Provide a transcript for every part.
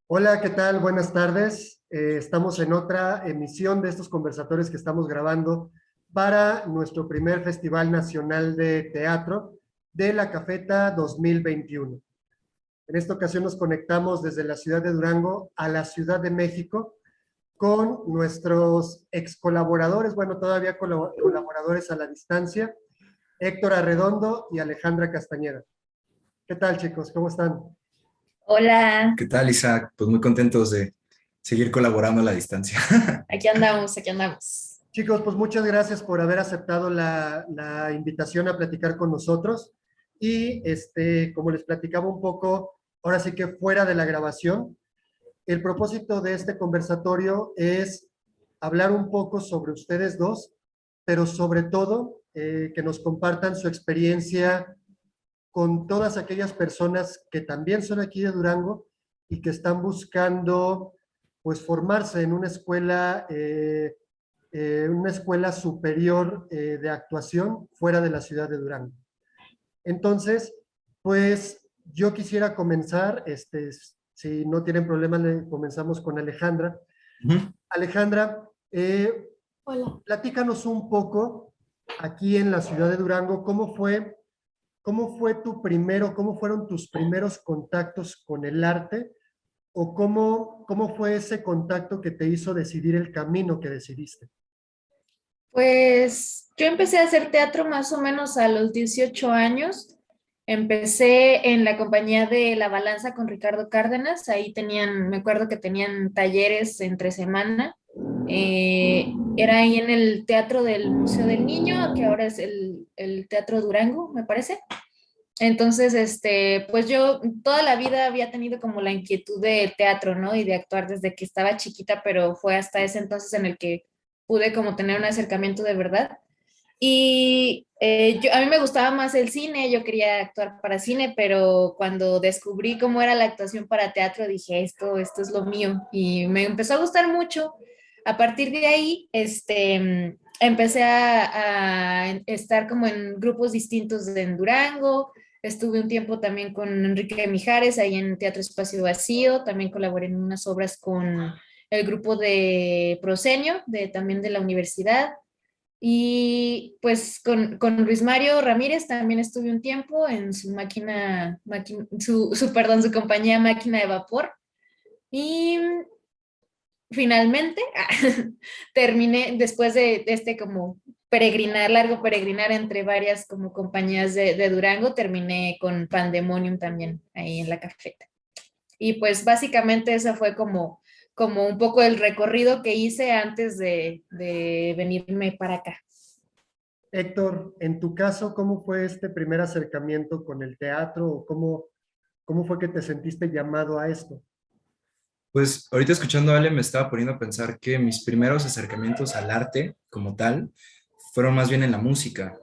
Hola, ¿qué tal? Buenas tardes. Estamos en otra emisión de estos conversatorios que estamos grabando para nuestro primer Festival Nacional de Teatro de la Cafeta 2021. En esta ocasión nos conectamos desde la ciudad de Durango a la Ciudad de México con nuestros ex colaboradores, bueno, todavía colaboradores a la distancia, Héctor Arredondo y Alejandra Castañeda. ¿Qué tal, chicos? ¿Cómo están? Hola, ¿Qué tal, Isaac? Pues muy contentos de seguir colaborando a la distancia. aquí andamos, aquí andamos. Chicos, pues muchas gracias por haber aceptado la invitación a platicar con nosotros. Y como les platicaba un poco, ahora sí que fuera de la grabación, el propósito de este conversatorio es hablar un poco sobre ustedes dos, pero sobre todo que nos compartan su experiencia con todas aquellas personas que también son aquí de Durango y que están buscando pues formarse en una escuela superior de actuación fuera de la ciudad de Durango. Entonces, pues yo quisiera comenzar, si no tienen problema, comenzamos con Alejandra. Ujú. Alejandra, Hola. platícanos un poco aquí en la ciudad de Durango, ¿cómo fue cómo fueron tus primeros contactos con el arte? ¿O cómo fue ese contacto que te hizo decidir el camino que decidiste? Pues yo empecé a hacer teatro más o menos a los 18 años. Empecé en la compañía de La Balanza con Ricardo Cárdenas. Ahí tenían, me acuerdo que tenían talleres entre semana. Era ahí en el Teatro del Museo del Niño, que ahora es el Teatro Durango, me parece. Entonces, pues yo toda la vida había tenido como la inquietud de teatro, ¿no? Y de actuar desde que estaba chiquita, pero fue hasta ese entonces en el que pude como tener un acercamiento de verdad. Y a mí me gustaba más el cine, yo quería actuar para cine, pero cuando descubrí cómo era la actuación para teatro, dije, esto es lo mío. Y me empezó a gustar mucho. A partir de ahí, empecé a estar como en grupos distintos en Durango. Estuve un tiempo también con Enrique Mijares, ahí en Teatro Espacio Vacío. También colaboré en unas obras con el grupo de Prosenio, también de la universidad. Y pues con Luis Mario Ramírez también estuve un tiempo en su perdón, su compañía Máquina de Vapor. Y finalmente terminé después de este como largo peregrinar entre varias como compañías de Durango, terminé con Pandemonium también ahí en la cafeta. Y pues básicamente eso fue como un poco el recorrido que hice antes de venirme para acá. Héctor, en tu caso, ¿cómo fue este primer acercamiento con el teatro? ¿O cómo fue que te sentiste llamado a esto? Pues ahorita escuchando a Ale me estaba poniendo a pensar que mis primeros acercamientos al arte como tal fueron más bien en la música.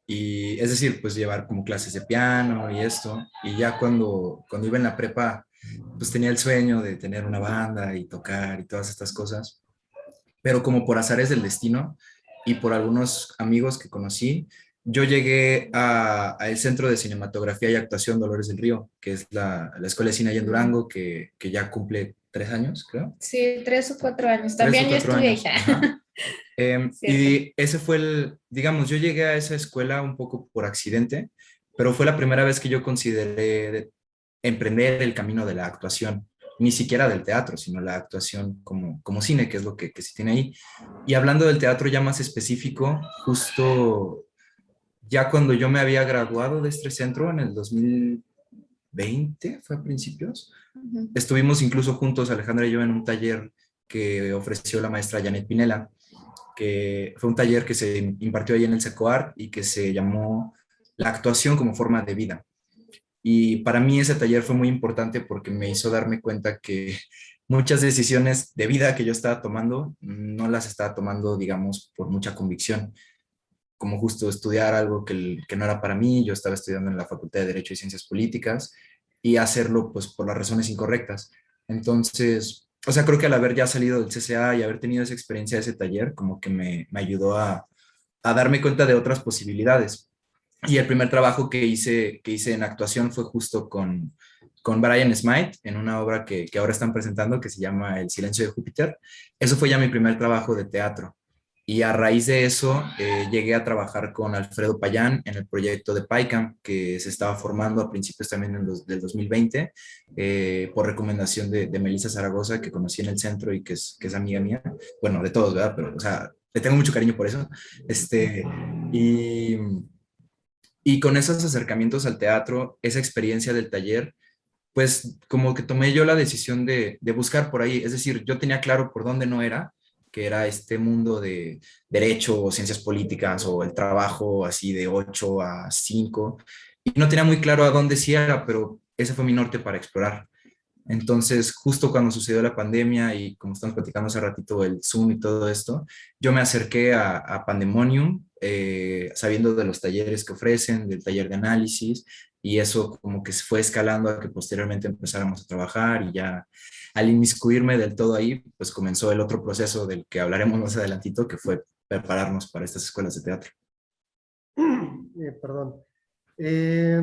Y es decir, pues llevar como clases de piano y esto. Y ya cuando iba en la prepa, pues tenía el sueño de tener una banda y tocar y todas estas cosas. Pero como por azares del destino y por algunos amigos que conocí, yo llegué a el Centro de Cinematografía y Actuación Dolores del Río, que es la escuela de cine allá en Durango, que ya cumple 3 años, creo. Sí, 3 o 4 años. 3 o También yo 4 estuve ahí. años, ajá. Cierto. Y ese fue digamos, yo llegué a esa escuela un poco por accidente, pero fue la primera vez que yo consideré emprender el camino de la actuación, ni siquiera del teatro, sino la actuación como cine, que es lo que se tiene ahí. Y hablando del teatro ya más específico, justo ya cuando yo me había graduado de este centro en el 2020, fue a principios, Ujú. estuvimos incluso juntos, Alejandra y yo, en un taller que ofreció la maestra Janet Pinela, que fue un taller que se impartió ahí en el SECOAR y que se llamó La actuación como forma de vida. Y para mí ese taller fue muy importante porque me hizo darme cuenta que muchas decisiones de vida que yo estaba tomando no las estaba tomando, digamos, por mucha convicción, como justo estudiar algo que no era para mí. Yo estaba estudiando en la Facultad de Derecho y Ciencias Políticas y hacerlo pues por las razones incorrectas. Entonces, o sea, creo que al haber ya salido del CCA y haber tenido esa experiencia de ese taller, como que me ayudó a darme cuenta de otras posibilidades. Y el primer trabajo que hice en actuación fue justo con Brian Smythe en una obra que ahora están presentando que se llama El silencio de Júpiter. Eso fue ya mi primer trabajo de teatro. Y a raíz de eso llegué a trabajar con Alfredo Payán en el proyecto de PyCamp que se estaba formando a principios también del 2020 por recomendación de Melissa Zaragoza que conocí en el centro y que es amiga mía. Bueno, de todos, ¿verdad? Pero, o sea, le tengo mucho cariño por eso. Y, y con esos acercamientos al teatro, esa experiencia del taller, pues como que tomé yo la decisión de buscar por ahí. Es decir, yo tenía claro por dónde no era, que era este mundo de derecho o ciencias políticas o el trabajo así de 8 a 5. Y no tenía muy claro a dónde sí era, pero ese fue mi norte para explorar. Entonces, justo cuando sucedió la pandemia y como estamos platicando hace ratito el Zoom y todo esto, yo me acerqué a Pandemonium, sabiendo de los talleres que ofrecen, del taller de análisis, y eso como que se fue escalando a que posteriormente empezáramos a trabajar y ya al inmiscuirme del todo ahí, pues comenzó el otro proceso del que hablaremos más adelantito, que fue prepararnos para estas escuelas de teatro. Perdón. Eh,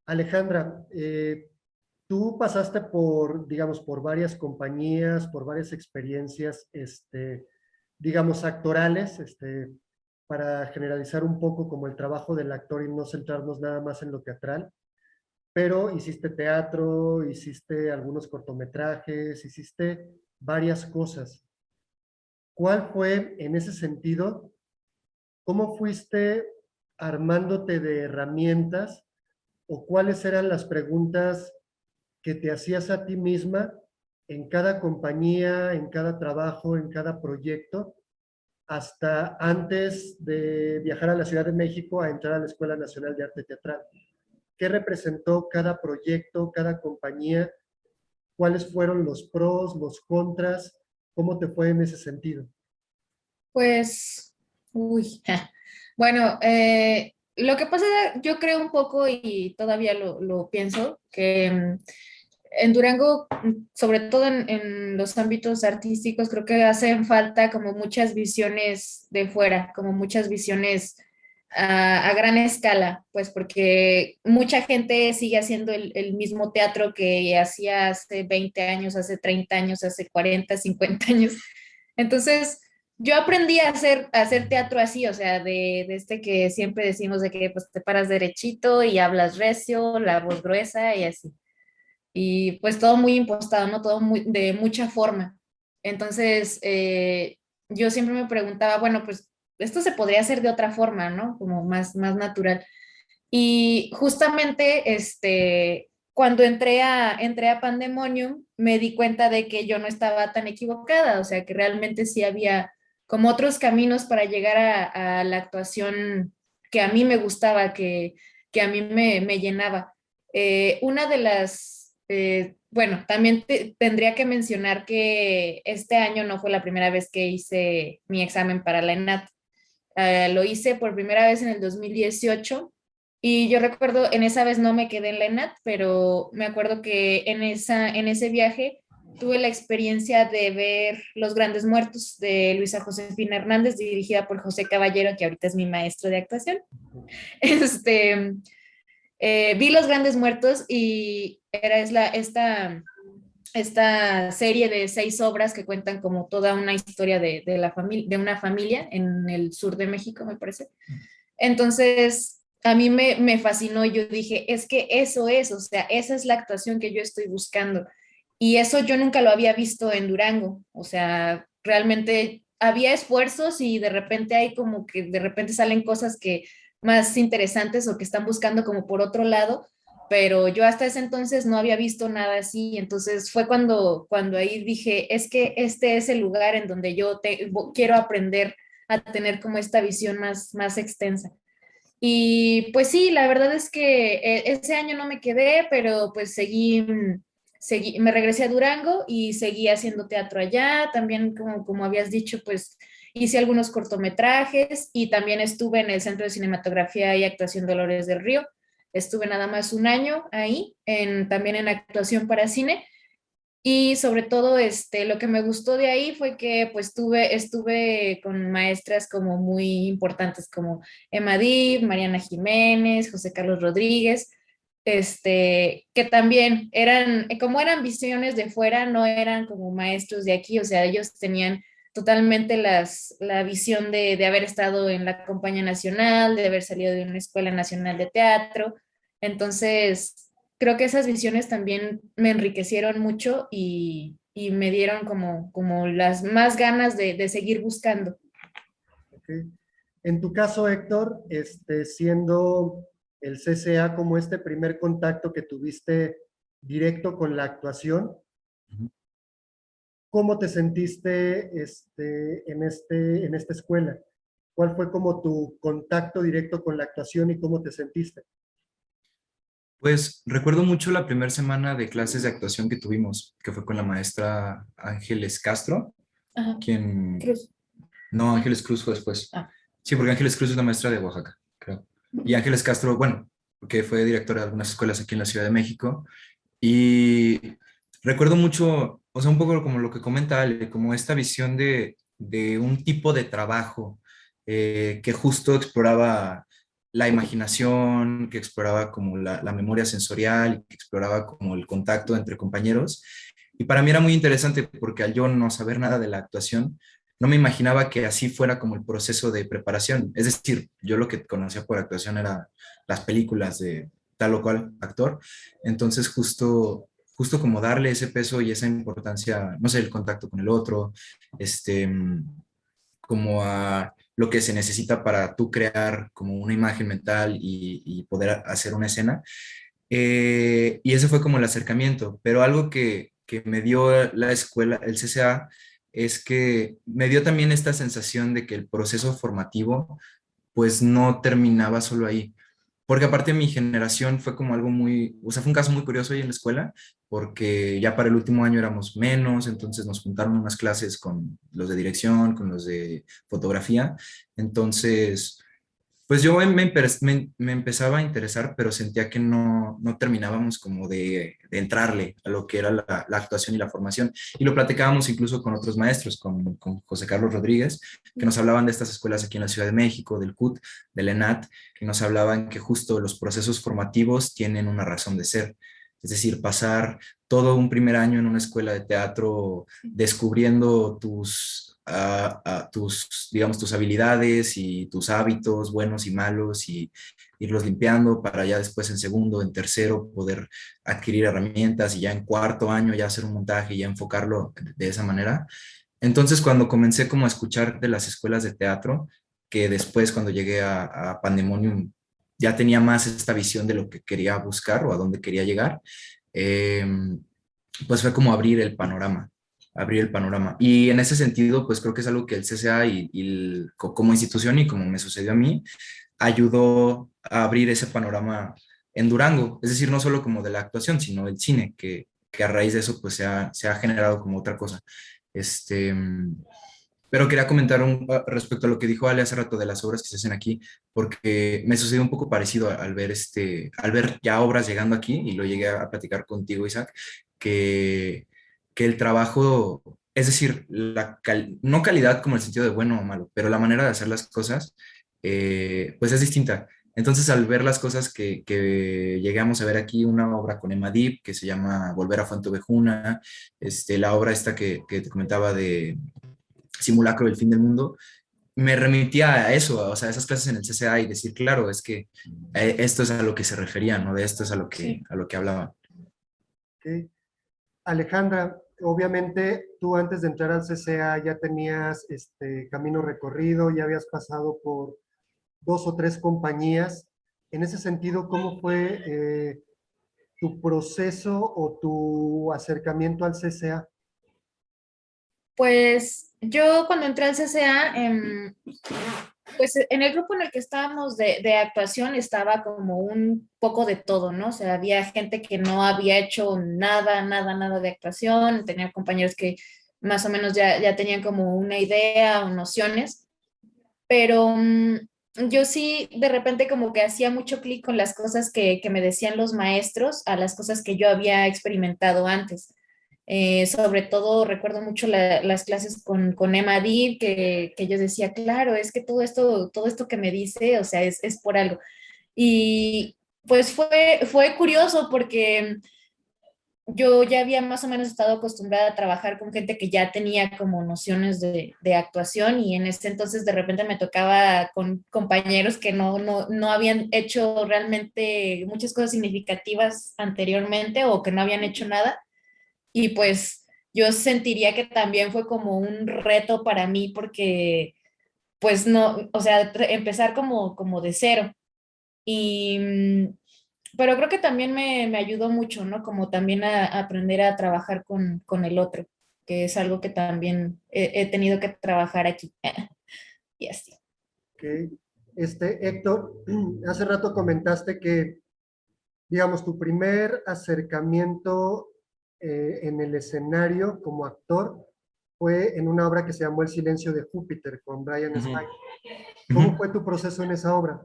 Alejandra, tú pasaste por, digamos, por varias compañías, por varias experiencias, digamos, actorales, para generalizar un poco como el trabajo del actor y no centrarnos nada más en lo teatral, pero hiciste teatro, hiciste algunos cortometrajes, hiciste varias cosas. ¿Cuál fue, en ese sentido, cómo fuiste armándote de herramientas o cuáles eran las preguntas que te hacías a ti misma en cada compañía, en cada trabajo, en cada proyecto, hasta antes de viajar a la Ciudad de México a entrar a la Escuela Nacional de Arte Teatral? ¿Qué representó cada proyecto, cada compañía? ¿Cuáles fueron los pros, los contras? ¿Cómo te fue en ese sentido? Pues, uy, bueno, lo que pasa, yo creo un poco y todavía lo pienso, que en Durango, sobre todo en los ámbitos artísticos, creo que hacen falta como muchas visiones de fuera, como muchas visiones a gran escala, pues porque mucha gente sigue haciendo el mismo teatro que hacía hace 20 años, hace 30 años, hace 40, 50 años. Entonces, yo aprendí a hacer teatro así, o sea, de este que siempre decimos de que pues te paras derechito y hablas recio, la voz gruesa y así. Y pues todo muy impostado, ¿no? Todo muy, de mucha forma. Entonces, yo siempre me preguntaba, bueno, pues esto se podría hacer de otra forma, ¿no? Como más natural. Y justamente, cuando entré a Pandemonium, me di cuenta de que yo no estaba tan equivocada, o sea, que realmente sí había como otros caminos para llegar a la actuación que a mí me gustaba, que a mí me llenaba. Una de las, bueno, también tendría que mencionar que este año no fue la primera vez que hice mi examen para la ENAT. Lo hice por primera vez en el 2018 y yo recuerdo, en esa vez no me quedé en la ENAT, pero me acuerdo que en ese viaje tuve la experiencia de ver Los Grandes Muertos de Luisa Josefina Hernández, dirigida por José Caballero, que ahorita es mi maestro de actuación. Este, Vi Los Grandes Muertos y esta serie de 6 obras que cuentan como toda una historia de una familia en el sur de México, me parece. Entonces, a mí me fascinó, yo dije, es que eso es, o sea, esa es la actuación que yo estoy buscando. Y eso yo nunca lo había visto en Durango, o sea, realmente había esfuerzos y de repente hay como que de repente salen cosas que más interesantes o que están buscando como por otro lado, pero yo hasta ese entonces no había visto nada así, entonces fue cuando ahí dije, es que este es el lugar en donde quiero aprender a tener como esta visión más extensa. Y pues sí, la verdad es que ese año no me quedé, pero pues me regresé a Durango y seguí haciendo teatro allá. También, como habías dicho, pues hice algunos cortometrajes y también estuve en el Centro de Cinematografía y Actuación Dolores del Río. Estuve nada más un año ahí, también en actuación para cine. Y sobre todo, lo que me gustó de ahí fue que pues estuve con maestras como muy importantes como Emma Dib, Mariana Jiménez, José Carlos Rodríguez. que también eran, como eran visiones de fuera, no eran como maestros de aquí, o sea, ellos tenían totalmente la visión de haber estado en la Compañía Nacional, de haber salido de una Escuela Nacional de Teatro. Entonces, creo que esas visiones también me enriquecieron mucho y me dieron como las más ganas de seguir buscando. ¿Ok? En tu caso, Héctor, siendo el CCA como este primer contacto que tuviste directo con la actuación, Ujú. ¿cómo te sentiste en esta escuela? ¿Cuál fue como tu contacto directo con la actuación y cómo te sentiste? Pues recuerdo mucho la primera semana de clases de actuación que tuvimos, que fue con la maestra Ángeles Castro, Ajá. quien... Cruz. No, ¿No? Ángeles Cruz fue después. Ah. Sí, porque Ángeles Cruz es la maestra de Oaxaca, creo. Y Ángeles Castro, bueno, que fue directora de algunas escuelas aquí en la Ciudad de México. Y recuerdo mucho, o sea, un poco como lo que comenta Ale, como esta visión de un tipo de trabajo que justo exploraba la imaginación, que exploraba como la memoria sensorial, que exploraba como el contacto entre compañeros. Y para mí era muy interesante porque al yo no saber nada de la actuación, no me imaginaba que así fuera como el proceso de preparación. Es decir, yo lo que conocía por actuación era las películas de tal o cual actor. Entonces, justo como darle ese peso y esa importancia, no sé, el contacto con el otro, este, como a lo que se necesita para tú crear como una imagen mental y poder hacer una escena. Y ese fue como el acercamiento, pero algo que me dio la escuela, el CCA, es que me dio también esta sensación de que el proceso formativo pues no terminaba solo ahí. Porque aparte mi generación fue como algo muy, o sea, fue un caso muy curioso ahí en la escuela, porque ya para el último año éramos menos, entonces nos juntaron unas clases con los de dirección, con los de fotografía. Entonces, pues yo me empezaba a interesar, pero sentía que no terminábamos como de entrarle a lo que era la actuación y la formación. Y lo platicábamos incluso con otros maestros, con José Carlos Rodríguez, que nos hablaban de estas escuelas aquí en la Ciudad de México, del CUT, del ENAT, que nos hablaban que justo los procesos formativos tienen una razón de ser. Es decir, pasar todo un primer año en una escuela de teatro descubriendo digamos, tus habilidades y tus hábitos buenos y malos y irlos limpiando para ya después en segundo, en tercero poder adquirir herramientas y ya en cuarto año ya hacer un montaje y ya enfocarlo de esa manera. Entonces, cuando comencé como a escuchar de las escuelas de teatro, que después cuando llegué a Pandemonium ya tenía más esta visión de lo que quería buscar o a dónde quería llegar, eh, pues fue como abrir el panorama. Y en ese sentido, pues creo que es algo que el CCA como institución y como me sucedió a mí, ayudó a abrir ese panorama en Durango, es decir, no solo como de la actuación, sino del cine, que a raíz de eso pues se ha generado como otra cosa. Este, pero quería comentar respecto a lo que dijo Ale hace rato de las obras que se hacen aquí, porque me sucedió un poco parecido al ver ya obras llegando aquí, y lo llegué a platicar contigo, Isaac, que, que el trabajo, es decir, no calidad como el sentido de bueno o malo, pero la manera de hacer las cosas, pues es distinta. Entonces, al ver las cosas que llegamos a ver aquí, una obra con Emma Deep que se llama Volver a Fuente Ovejuna, la obra esta que te comentaba de Simulacro del Fin del Mundo, me remitía a eso, o sea, a esas clases en el CCA y decir, claro, es que esto es a lo que se refería, ¿no? De esto es Sí. a lo que hablaba. ¿Ok? Alejandra, obviamente tú antes de entrar al CCA ya tenías camino recorrido, ya habías pasado por dos o tres compañías. En ese sentido, ¿cómo fue tu proceso o tu acercamiento al CCA? Pues yo cuando entré al CCA, pues en el grupo en el que estábamos de actuación estaba como un poco de todo, ¿no? O sea, había gente que no había hecho nada de actuación, tenía compañeros que más o menos ya tenían como una idea o nociones, pero yo sí de repente como que hacía mucho clic con las cosas que me decían los maestros a las cosas que yo había experimentado antes. Sobre todo recuerdo mucho las clases con Emma Dib, que yo decía, claro, es que todo esto que me dice, o sea, es por algo. Y Pues fue curioso porque yo ya había más o menos estado acostumbrada a trabajar con gente que ya tenía como nociones de actuación y en ese entonces de repente me tocaba con compañeros que no habían hecho realmente muchas cosas significativas anteriormente o que no habían hecho nada. Y pues yo sentiría que también fue como un reto para mí porque pues no, o sea, empezar como de cero. Y, pero creo que también me ayudó mucho, ¿no? Como también a aprender a trabajar con el otro, que es algo que también he tenido que trabajar aquí. Y así. Ok. Héctor, hace rato comentaste que, digamos, tu primer acercamiento en el escenario como actor fue en una obra que se llamó El silencio de Júpiter con Brian Ujú, Smith. ¿Cómo ujú. fue tu proceso en esa obra?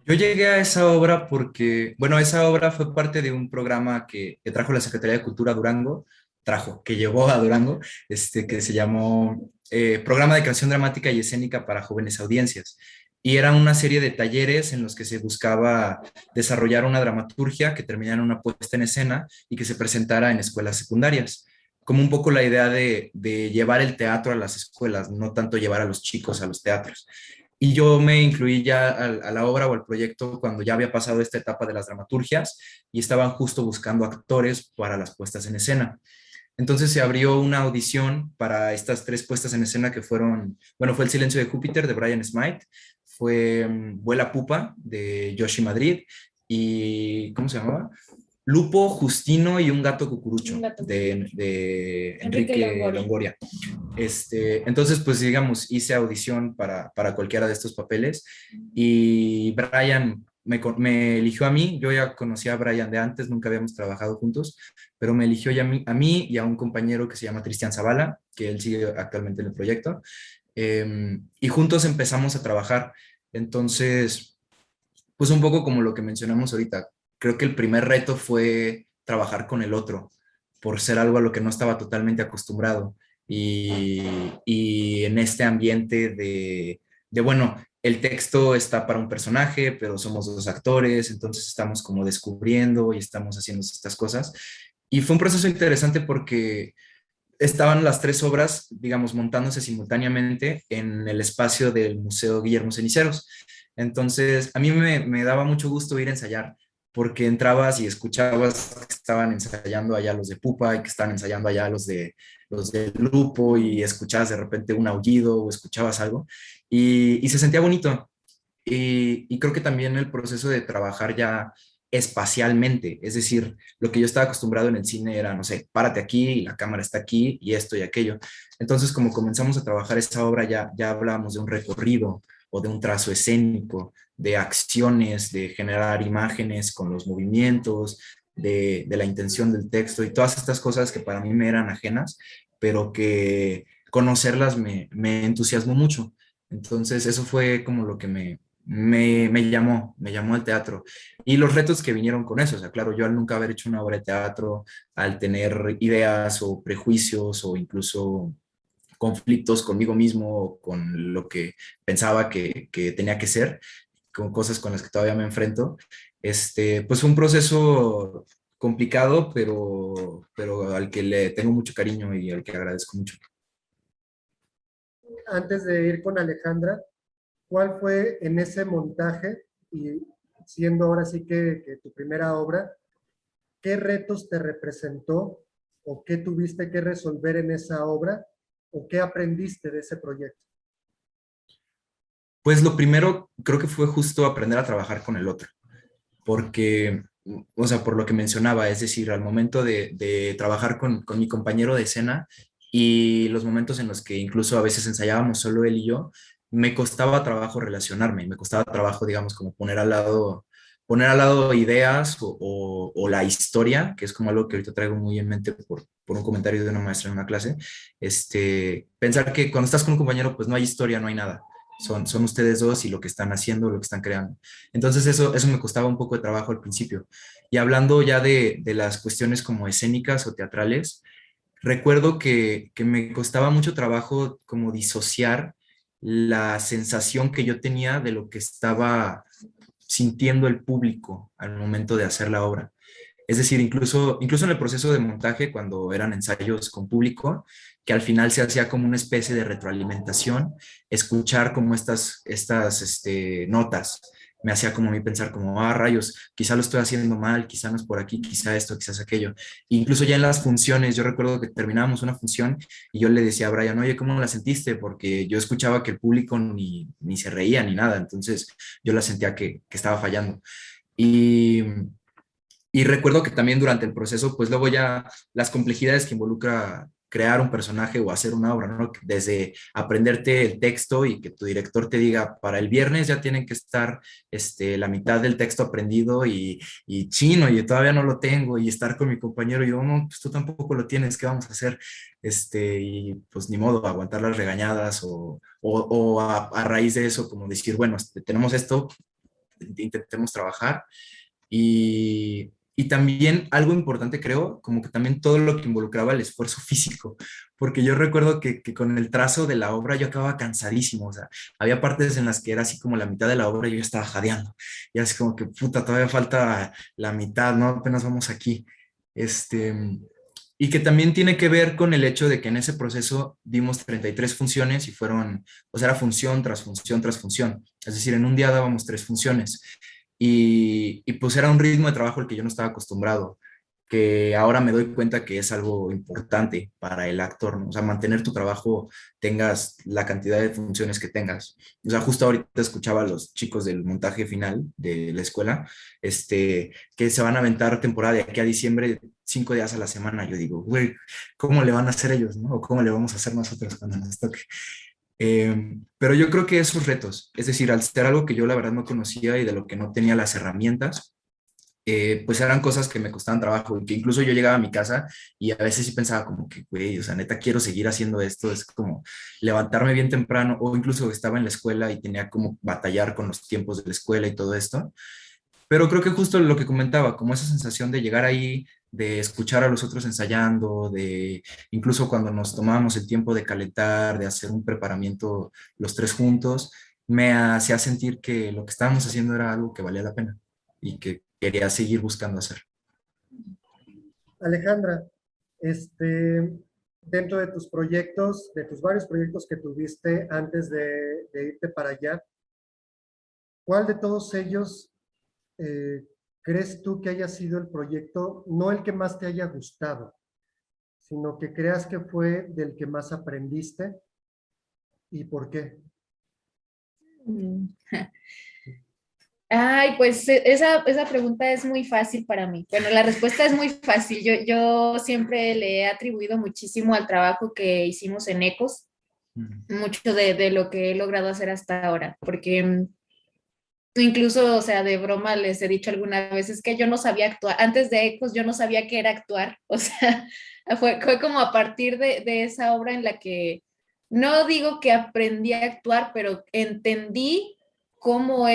Yo llegué a esa obra porque, bueno, esa obra fue parte de un programa que trajo la Secretaría de Cultura a Durango, que llevó a Durango, que se llamó Programa de Creación Dramática y Escénica para Jóvenes Audiencias. Y era una serie de talleres en los que se buscaba desarrollar una dramaturgia que terminara en una puesta en escena y que se presentara en escuelas secundarias. Como un poco la idea de llevar el teatro a las escuelas, no tanto llevar a los chicos a los teatros. Y yo me incluí ya a la obra o al proyecto cuando ya había pasado esta etapa de las dramaturgias y estaban justo buscando actores para las puestas en escena. Entonces se abrió una audición para estas tres puestas en escena que fueron, bueno, fue El silencio de Júpiter de Brian Smith, fue Vuela Pupa de Yoshi Madrid y, ¿cómo se llamaba? Lupo, Justino y un gato cucurucho Un gato. de Enrique Enrique Longoria. Longoria. Entonces, pues digamos, hice audición para cualquiera de estos papeles y Brian me eligió a mí. Yo ya conocía a Brian de antes, nunca habíamos trabajado juntos, pero me eligió ya a mí y a un compañero que se llama Cristian Zavala, que él sigue actualmente en el proyecto. Y juntos empezamos a trabajar. Entonces, pues un poco como lo que mencionamos ahorita, creo que el primer reto fue trabajar con el otro, por ser algo a lo que no estaba totalmente acostumbrado. Y en este ambiente bueno, el texto está para un personaje, pero somos dos actores, entonces estamos como descubriendo y estamos haciendo estas cosas. Y fue un proceso interesante porque estaban las tres obras, digamos, montándose simultáneamente en el espacio del Museo Guillermo Ceniceros. Entonces, a mí me daba mucho gusto ir a ensayar, porque entrabas y escuchabas que estaban ensayando allá los de Pupa y que estaban ensayando allá los de Lupo y escuchabas de repente un aullido o escuchabas algo y se sentía bonito. Y creo que también el proceso de trabajar ya espacialmente, es decir, lo que yo estaba acostumbrado en el cine era, no sé, párate aquí y la cámara está aquí y esto y aquello. Entonces, como comenzamos a trabajar esta obra, ya hablábamos de un recorrido o de un trazo escénico, de acciones, de generar imágenes con los movimientos, de la intención del texto y todas estas cosas que para mí me eran ajenas, pero que conocerlas me entusiasmó mucho. Entonces, eso fue como lo que me llamó al teatro. Y los retos que vinieron con eso, o sea, claro, yo al nunca haber hecho una obra de teatro, al tener ideas o prejuicios o incluso conflictos conmigo mismo o con lo que pensaba que tenía que ser, con cosas con las que todavía me enfrento, pues fue un proceso complicado, pero al que le tengo mucho cariño y al que agradezco mucho. Antes de ir con Alejandra, ¿cuál fue en ese montaje y siendo ahora sí que tu primera obra, qué retos te representó o qué tuviste que resolver en esa obra o qué aprendiste de ese proyecto? Pues lo primero creo que fue justo aprender a trabajar con el otro, porque, o sea, por lo que mencionaba, es decir, al momento de trabajar con mi compañero de escena y los momentos en los que incluso a veces ensayábamos solo él y yo, me costaba trabajo relacionarme, me costaba trabajo, digamos, como poner al lado ideas o la historia, que es como algo que ahorita traigo muy en mente por un comentario de una maestra en una clase, pensar que cuando estás con un compañero, pues no hay historia, no hay nada. Son ustedes dos y lo que están haciendo, lo que están creando. Entonces eso me costaba un poco de trabajo al principio. Y hablando ya de las cuestiones como escénicas o teatrales, recuerdo que me costaba mucho trabajo como disociar la sensación que yo tenía de lo que estaba sintiendo el público al momento de hacer la obra. Es decir, incluso en el proceso de montaje, cuando eran ensayos con público, que al final se hacía como una especie de retroalimentación, escuchar como estas notas, me hacía como a mí pensar como, rayos, quizá lo estoy haciendo mal, quizá no es por aquí, quizá esto, quizás aquello. E incluso ya en las funciones, yo recuerdo que terminábamos una función y yo le decía a Brian, oye, ¿cómo la sentiste? Porque yo escuchaba que el público ni se reía ni nada, entonces yo la sentía que estaba fallando. Y y recuerdo que también durante el proceso, pues luego ya las complejidades que involucra crear un personaje o hacer una obra, ¿no? Desde aprenderte el texto y que tu director te diga, para el viernes ya tienen que estar la mitad del texto aprendido y chino, y todavía no lo tengo, y estar con mi compañero, y yo, no, pues tú tampoco lo tienes, ¿qué vamos a hacer? Y pues ni modo, aguantar las regañadas o a raíz de eso, como decir, bueno, tenemos esto, intentemos trabajar. Y también algo importante, creo, como que también todo lo que involucraba el esfuerzo físico, porque yo recuerdo que con el trazo de la obra yo acababa cansadísimo, o sea, había partes en las que era así como la mitad de la obra y yo estaba jadeando, y así como que, puta, todavía falta la mitad, ¿no? Apenas vamos aquí. Este, y que también tiene que ver con el hecho de que en ese proceso dimos 33 funciones y fueron, o sea, era función tras función tras función, es decir, en un día dábamos 3 funciones. Y pues era un ritmo de trabajo al que yo no estaba acostumbrado, que ahora me doy cuenta que es algo importante para el actor, ¿no? O sea, mantener tu trabajo, tengas la cantidad de funciones que tengas. O sea, justo ahorita escuchaba a los chicos del montaje final de la escuela, que se van a aventar temporada de aquí a diciembre, 5 días a la semana. Yo digo, güey, ¿cómo le van a hacer ellos, no? ¿O cómo le vamos a hacer nosotros cuando nos toque? Pero yo creo que esos retos, es decir, al ser algo que yo la verdad no conocía y de lo que no tenía las herramientas, pues eran cosas que me costaban trabajo y que incluso yo llegaba a mi casa y a veces sí pensaba como que, güey, o sea, neta quiero seguir haciendo esto, es como levantarme bien temprano o incluso estaba en la escuela y tenía como batallar con los tiempos de la escuela y todo esto. Pero creo que justo lo que comentaba, como esa sensación de llegar ahí, de escuchar a los otros ensayando, de incluso cuando nos tomábamos el tiempo de calentar, de hacer un preparamiento los tres juntos, me hacía sentir que lo que estábamos haciendo era algo que valía la pena y que quería seguir buscando hacer. Alejandra, dentro de tus proyectos, de tus varios proyectos que tuviste antes de irte para allá, ¿cuál de todos ellos crees tú que haya sido el proyecto, no el que más te haya gustado, sino que creas que fue del que más aprendiste y por qué? Mm. Ay, pues esa pregunta es muy fácil para mí. Bueno, la respuesta es muy fácil. Yo siempre le he atribuido muchísimo al trabajo que hicimos en Ecos, mucho de lo que he logrado hacer hasta ahora, porque incluso, o sea, de broma les he dicho alguna vez, es que yo no sabía actuar. Antes de Ecos yo no sabía qué era actuar. O sea, fue como a partir de esa obra en la que no digo que aprendí a actuar, pero entendí cómo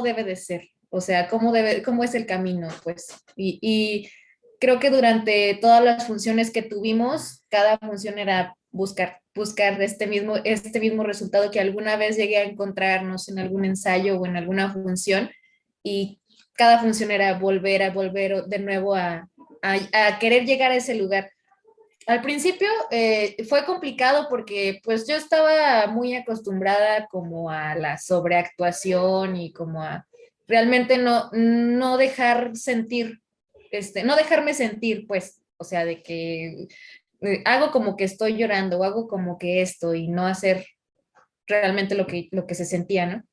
debe de ser. O sea, cómo es el camino, pues. Y creo que durante todas las funciones que tuvimos, cada función era buscar este mismo resultado que alguna vez llegué a encontrarnos en algún ensayo o en alguna función, y cada función era volver de nuevo a querer llegar a ese lugar. Al principio fue complicado porque pues yo estaba muy acostumbrada como a la sobreactuación y como a realmente no dejar sentir, no dejarme sentir, pues, o sea, de que hago como que estoy llorando o hago como que esto y no hacer realmente lo que se sentía, ¿no?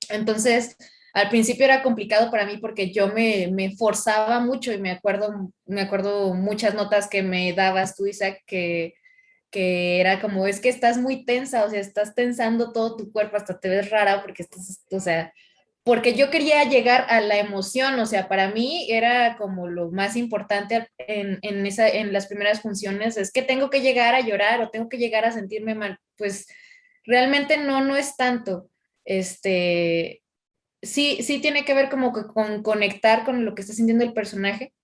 Entonces, al principio era complicado para mí porque yo me forzaba mucho y me acuerdo muchas notas que me dabas tú, Isaac, que era como, es que estás muy tensa, o sea, estás tensando todo tu cuerpo, hasta te ves rara porque estás, o sea, porque yo quería llegar a la emoción, o sea, para mí era como lo más importante en las primeras funciones, es que tengo que llegar a llorar o tengo que llegar a sentirme mal, pues realmente no es tanto, sí tiene que ver como que con conectar con lo que está sintiendo el personaje,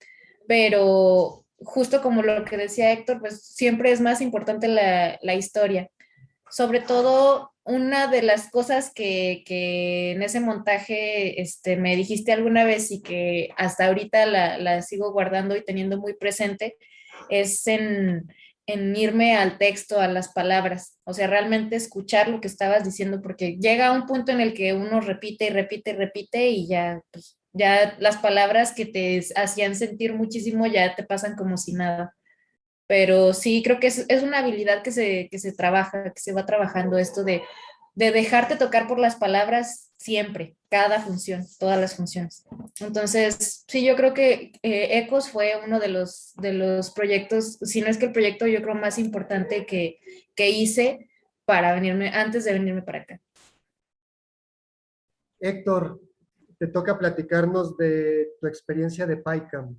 pero justo como lo que decía Héctor, pues siempre es más importante la historia, sobre todo una de las cosas que en ese montaje me dijiste alguna vez y que hasta ahorita la sigo guardando y teniendo muy presente es en irme al texto, a las palabras, o sea, realmente escuchar lo que estabas diciendo, porque llega un punto en el que uno repite y repite y repite y ya, pues, ya las palabras que te hacían sentir muchísimo ya te pasan como si nada. Pero sí, creo que es una habilidad que se trabaja, que se va trabajando esto de dejarte tocar por las palabras siempre, cada función, todas las funciones. Entonces, sí, yo creo que Ecos fue uno de los proyectos, si no es que el proyecto yo creo más importante que hice para venirme, antes de venirme para acá. Héctor, te toca platicarnos de tu experiencia de PyCam.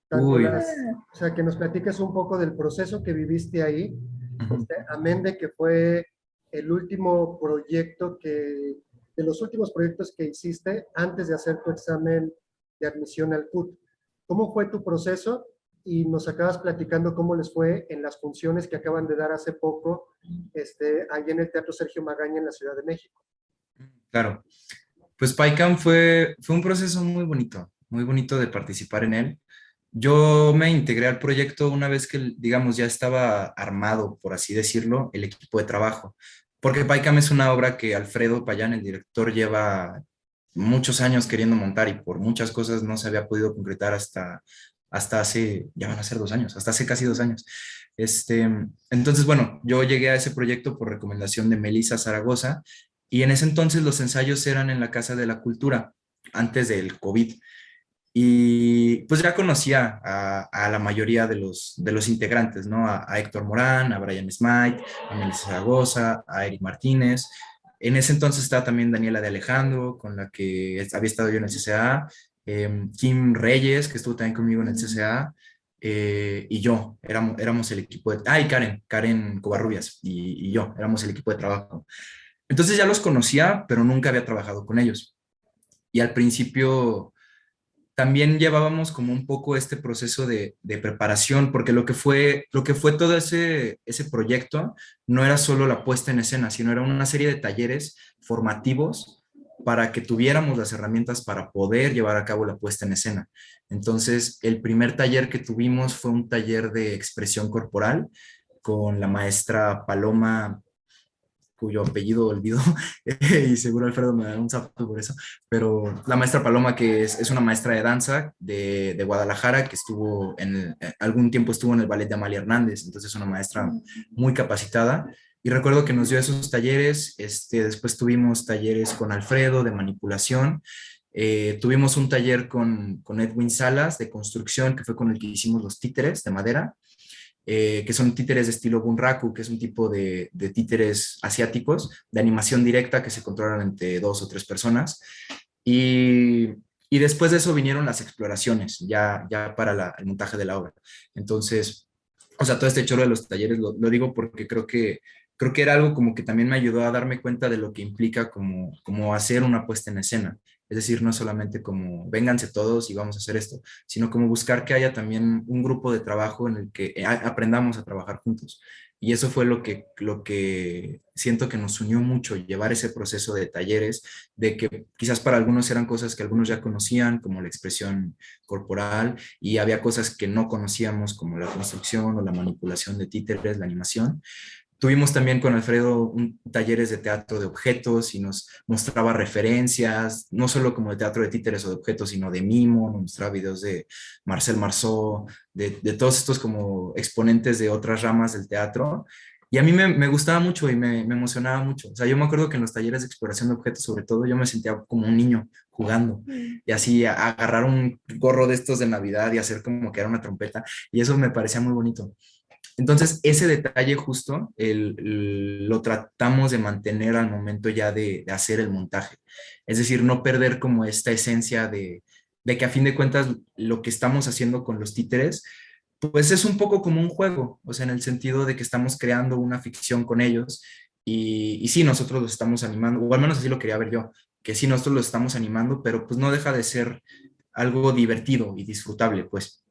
Tanto Uy, o sea, que nos platiques un poco del proceso que viviste ahí, ujú, amén de que fue el último proyecto de los últimos proyectos que hiciste antes de hacer tu examen de admisión al CUT. ¿Cómo fue tu proceso? Y nos acabas platicando cómo les fue en las funciones que acaban de dar hace poco, allí en el Teatro Sergio Magaña en la Ciudad de México. claro. Pues PyCam fue un proceso muy bonito de participar en él. Yo me integré al proyecto una vez que, digamos, ya estaba armado, por así decirlo, el equipo de trabajo. Porque PyCam es una obra que Alfredo Payán, el director, lleva muchos años queriendo montar y por muchas cosas no se había podido concretar hasta hace, ya van a ser 2 años, hasta hace casi 2 años. Entonces, bueno, yo llegué a ese proyecto por recomendación de Melissa Zaragoza y en ese entonces los ensayos eran en la Casa de la Cultura, antes del COVID. Y pues ya conocía a la mayoría de los integrantes, ¿no? A Héctor Morán, a Brian Smite, a Melissa Zaragoza, a Eric Martínez. En ese entonces estaba también Daniela de Alejandro, con la que había estado yo en el CCA, Kim Reyes, que estuvo también conmigo en el CCA, y yo, éramos el equipo de... Ah, y Karen Covarrubias, y yo, éramos el equipo de trabajo. Entonces ya los conocía, pero nunca había trabajado con ellos. Y al principio también llevábamos como un poco este proceso de preparación, porque lo que fue todo ese proyecto no era solo la puesta en escena, sino era una serie de talleres formativos para que tuviéramos las herramientas para poder llevar a cabo la puesta en escena. Entonces, el primer taller que tuvimos fue un taller de expresión corporal con la maestra Paloma, cuyo apellido olvido, y seguro Alfredo me da un zapato por eso, pero la maestra Paloma, que es una maestra de danza de Guadalajara, que estuvo algún tiempo estuvo en el ballet de Amalia Hernández, entonces es una maestra muy capacitada. Y recuerdo que nos dio esos talleres, después tuvimos talleres con Alfredo de manipulación, tuvimos un taller con Edwin Salas de construcción, que fue con el que hicimos los títeres de madera, que son títeres de estilo Bunraku, que es un tipo de títeres asiáticos de animación directa que se controlan entre 2 o 3 personas. Y, y después de eso vinieron las exploraciones, ya para el montaje de la obra. Entonces, o sea, todo este choro de los talleres lo digo porque creo que era algo como que también me ayudó a darme cuenta de lo que implica como hacer una puesta en escena. Es decir, no solamente como vénganse todos y vamos a hacer esto, sino como buscar que haya también un grupo de trabajo en el que aprendamos a trabajar juntos. Y eso fue lo que siento que nos unió mucho, llevar ese proceso de talleres, de que quizás para algunos eran cosas que algunos ya conocían, como la expresión corporal, y había cosas que no conocíamos, como la construcción o la manipulación de títeres, la animación. Tuvimos también con Alfredo talleres de teatro de objetos y nos mostraba referencias, no solo como de teatro de títeres o de objetos, sino de mimo, nos mostraba videos de Marcel Marceau, de todos estos como exponentes de otras ramas del teatro. Y a mí me gustaba mucho y me emocionaba mucho. O sea, yo me acuerdo que en los talleres de exploración de objetos, sobre todo, yo me sentía como un niño jugando y así agarrar un gorro de estos de Navidad y hacer como que era una trompeta. Y eso me parecía muy bonito. Entonces, ese detalle justo lo tratamos de mantener al momento ya de hacer el montaje. Es decir, no perder como esta esencia de que a fin de cuentas lo que estamos haciendo con los títeres, pues es un poco como un juego, o sea, en el sentido de que estamos creando una ficción con ellos y sí, nosotros los estamos animando, o al menos así lo quería ver yo, que sí, nosotros los estamos animando, pero pues no deja de ser algo divertido y disfrutable, pues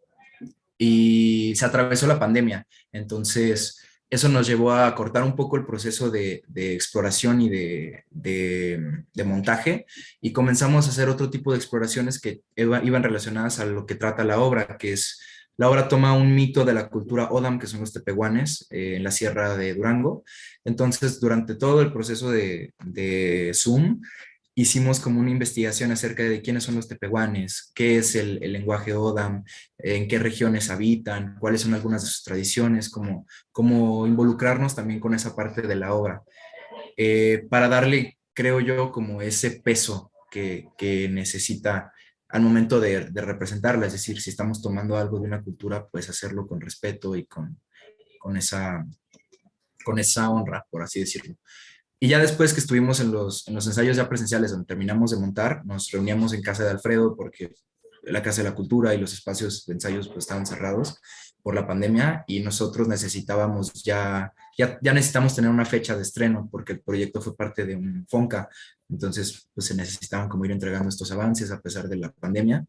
y se atravesó la pandemia. Entonces, eso nos llevó a cortar un poco el proceso de exploración y de montaje y comenzamos a hacer otro tipo de exploraciones que iban relacionadas a lo que trata la obra, que es, la obra toma un mito de la cultura Odam, que son los tepehuanes, en la sierra de Durango. Entonces, durante todo el proceso de Zoom, hicimos como una investigación acerca de quiénes son los tepehuanes, qué es el lenguaje Odam, en qué regiones habitan, cuáles son algunas de sus tradiciones, como involucrarnos también con esa parte de la obra, para darle, creo yo, como ese peso que necesita al momento de representarla. Es decir, si estamos tomando algo de una cultura, pues hacerlo con respeto y con con esa honra, por así decirlo. Y ya después que estuvimos en los ensayos ya presenciales, donde terminamos de montar, nos reuníamos en casa de Alfredo porque la Casa de la Cultura y los espacios de ensayos pues, estaban cerrados por la pandemia y nosotros necesitábamos ya necesitamos tener una fecha de estreno porque el proyecto fue parte de un FONCA, entonces pues se necesitaban como ir entregando estos avances a pesar de la pandemia.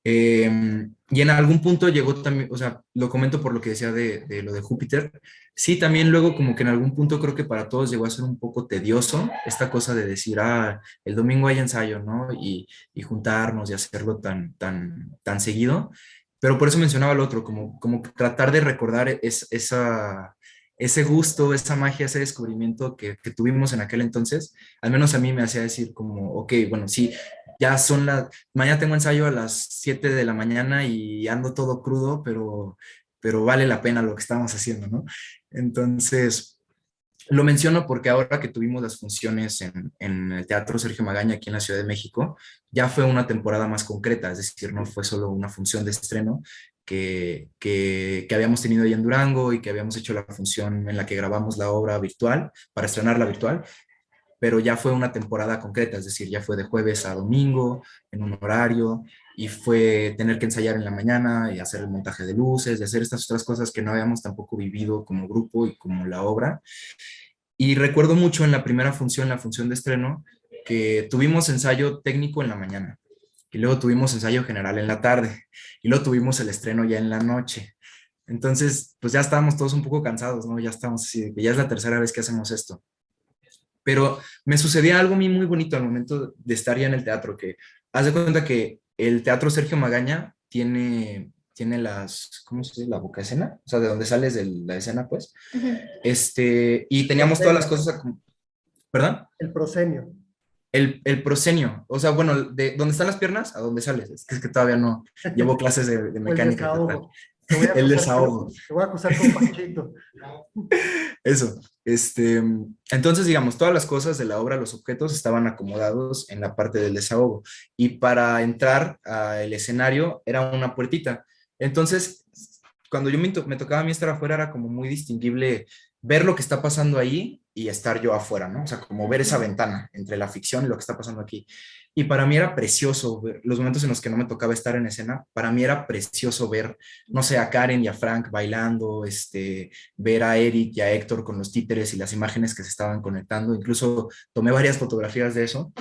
Y en algún punto llegó también, o sea, lo comento por lo que decía de lo de Júpiter, sí, también luego como que en algún punto creo que para todos llegó a ser un poco tedioso esta cosa de decir, el domingo hay ensayo, ¿no? Y juntarnos y hacerlo tan seguido, pero por eso mencionaba el otro, como tratar de recordar ese gusto, esa magia, ese descubrimiento que tuvimos en aquel entonces, al menos a mí me hacía decir como, ok, bueno, sí, ya mañana tengo ensayo a las 7 de la mañana y ando todo crudo, pero vale la pena lo que estamos haciendo, ¿no? Entonces, lo menciono porque ahora que tuvimos las funciones en el Teatro Sergio Magaña aquí en la Ciudad de México, ya fue una temporada más concreta, es decir, no fue solo una función de estreno que habíamos tenido ahí en Durango y que habíamos hecho la función en la que grabamos la obra virtual, para estrenarla virtual, pero ya fue una temporada concreta, es decir, ya fue de jueves a domingo, en un horario, y fue tener que ensayar en la mañana y hacer el montaje de luces, de hacer estas otras cosas que no habíamos tampoco vivido como grupo y como la obra. Y recuerdo mucho en la primera función, la función de estreno, que tuvimos ensayo técnico en la mañana, y luego tuvimos ensayo general en la tarde, y luego tuvimos el estreno ya en la noche. Entonces, pues ya estábamos todos un poco cansados, ¿no? Ya estábamos así, de que ya es la tercera vez que hacemos esto. Pero me sucedía algo a mí muy bonito al momento de estar ya en el teatro, que haz de cuenta que el Teatro Sergio Magaña tiene ¿cómo se dice? La boca escena, o sea, de donde sales de la escena, pues. Ujú. Y teníamos todas las cosas, ¿perdón? El proscenio. El proscenio, o sea, bueno, de donde están las piernas a donde sales, es que todavía no llevo clases de O el mecánica teatral. desahogo. Te voy a El acusar desahogo. te voy a acusar con Panchito. Eso. Entonces, digamos, todas las cosas de la obra, los objetos estaban acomodados en la parte del desahogo. Y para entrar al escenario era una puertita. Entonces, cuando me tocaba a mí estar afuera, era como muy distinguible ver lo que está pasando ahí y estar yo afuera, ¿no? O sea, como ver esa ventana entre la ficción y lo que está pasando aquí. Y para mí era precioso ver los momentos en los que no me tocaba estar en escena. Para mí era precioso ver, no sé, a Karen y a Frank bailando, ver a Eric y a Héctor con los títeres y las imágenes que se estaban conectando. Incluso tomé varias fotografías de eso,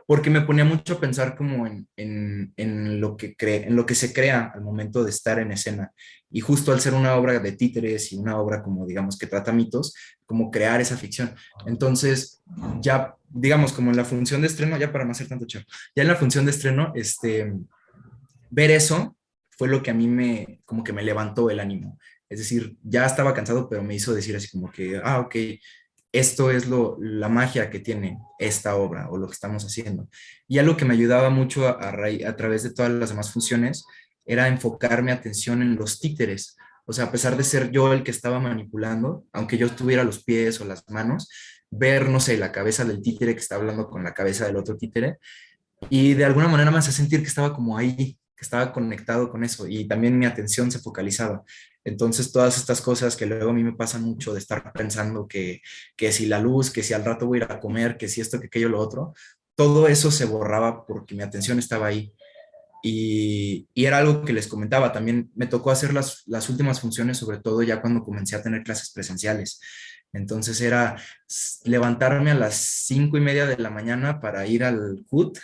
porque me ponía mucho a pensar como en en lo que se crea al momento de estar en escena. Y justo al ser una obra de títeres y una obra como, digamos, que trata mitos, como crear esa ficción. Entonces, ya, digamos, como en la función de estreno, ya para no hacer tanto chavo, ya en la función de estreno, ver eso fue lo que a mí como que me levantó el ánimo. Es decir, ya estaba cansado, pero me hizo decir así como que, ok, esto es la magia que tiene esta obra o lo que estamos haciendo. Y algo que me ayudaba mucho a través de todas las demás funciones era enfocar mi atención en los títeres. O sea, a pesar de ser yo el que estaba manipulando, aunque yo tuviera los pies o las manos, ver, no sé, la cabeza del títere que está hablando con la cabeza del otro títere, y de alguna manera me hacía sentir que estaba como ahí, que estaba conectado con eso y también mi atención se focalizaba. Entonces todas estas cosas que luego a mí me pasan mucho de estar pensando que si la luz, que si al rato voy a ir a comer, que si esto, que aquello, lo otro, todo eso se borraba porque mi atención estaba ahí. Y era algo que les comentaba, también me tocó hacer las últimas funciones, sobre todo ya cuando comencé a tener clases presenciales. Entonces era levantarme a las 5:30 de la mañana para ir al CUT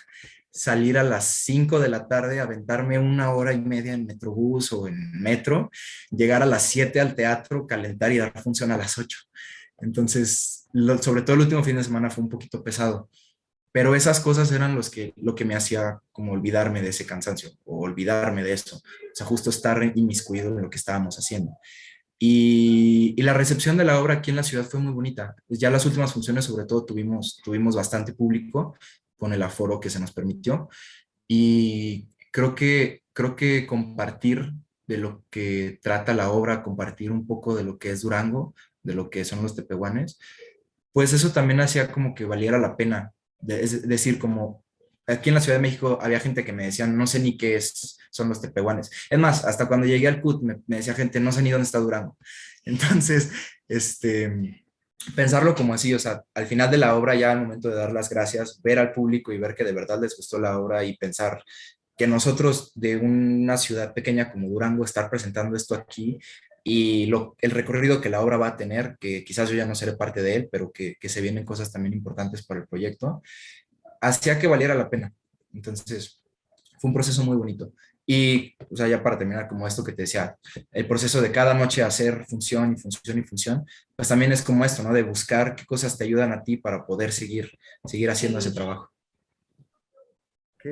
salir a las 5 de la tarde, aventarme 1 hora y media en Metrobús o en metro, llegar a las 7 al teatro, calentar y dar función a las 8. Entonces, sobre todo el último fin de semana fue un poquito pesado, pero esas cosas eran lo que me hacía como olvidarme de ese cansancio o olvidarme de eso. O sea, justo estar inmiscuido en lo que estábamos haciendo. Y la recepción de la obra aquí en la ciudad fue muy bonita. Ya las últimas funciones, sobre todo, tuvimos bastante público con el aforo que se nos permitió. Y creo que compartir de lo que trata la obra, compartir un poco de lo que es Durango, de lo que son los tepehuanes, pues eso también hacía como que valiera la pena. Es decir, como aquí en la Ciudad de México había gente que me decía, no sé ni son los tepehuanes. Es más, hasta cuando llegué al CUT me decía gente, no sé ni dónde está Durango. Entonces, pensarlo como así, o sea, al final de la obra, ya al momento de dar las gracias, ver al público y ver que de verdad les gustó la obra y pensar que nosotros de una ciudad pequeña como Durango, estar presentando esto aquí y el recorrido que la obra va a tener, que quizás yo ya no seré parte de él, pero que se vienen cosas también importantes para el proyecto, hacía que valiera la pena. Entonces, fue un proceso muy bonito. Y, o sea, ya para terminar, como esto que te decía, el proceso de cada noche hacer función y función y función, pues también es como esto, ¿no? De buscar qué cosas te ayudan a ti para poder seguir haciendo ese trabajo. Ok.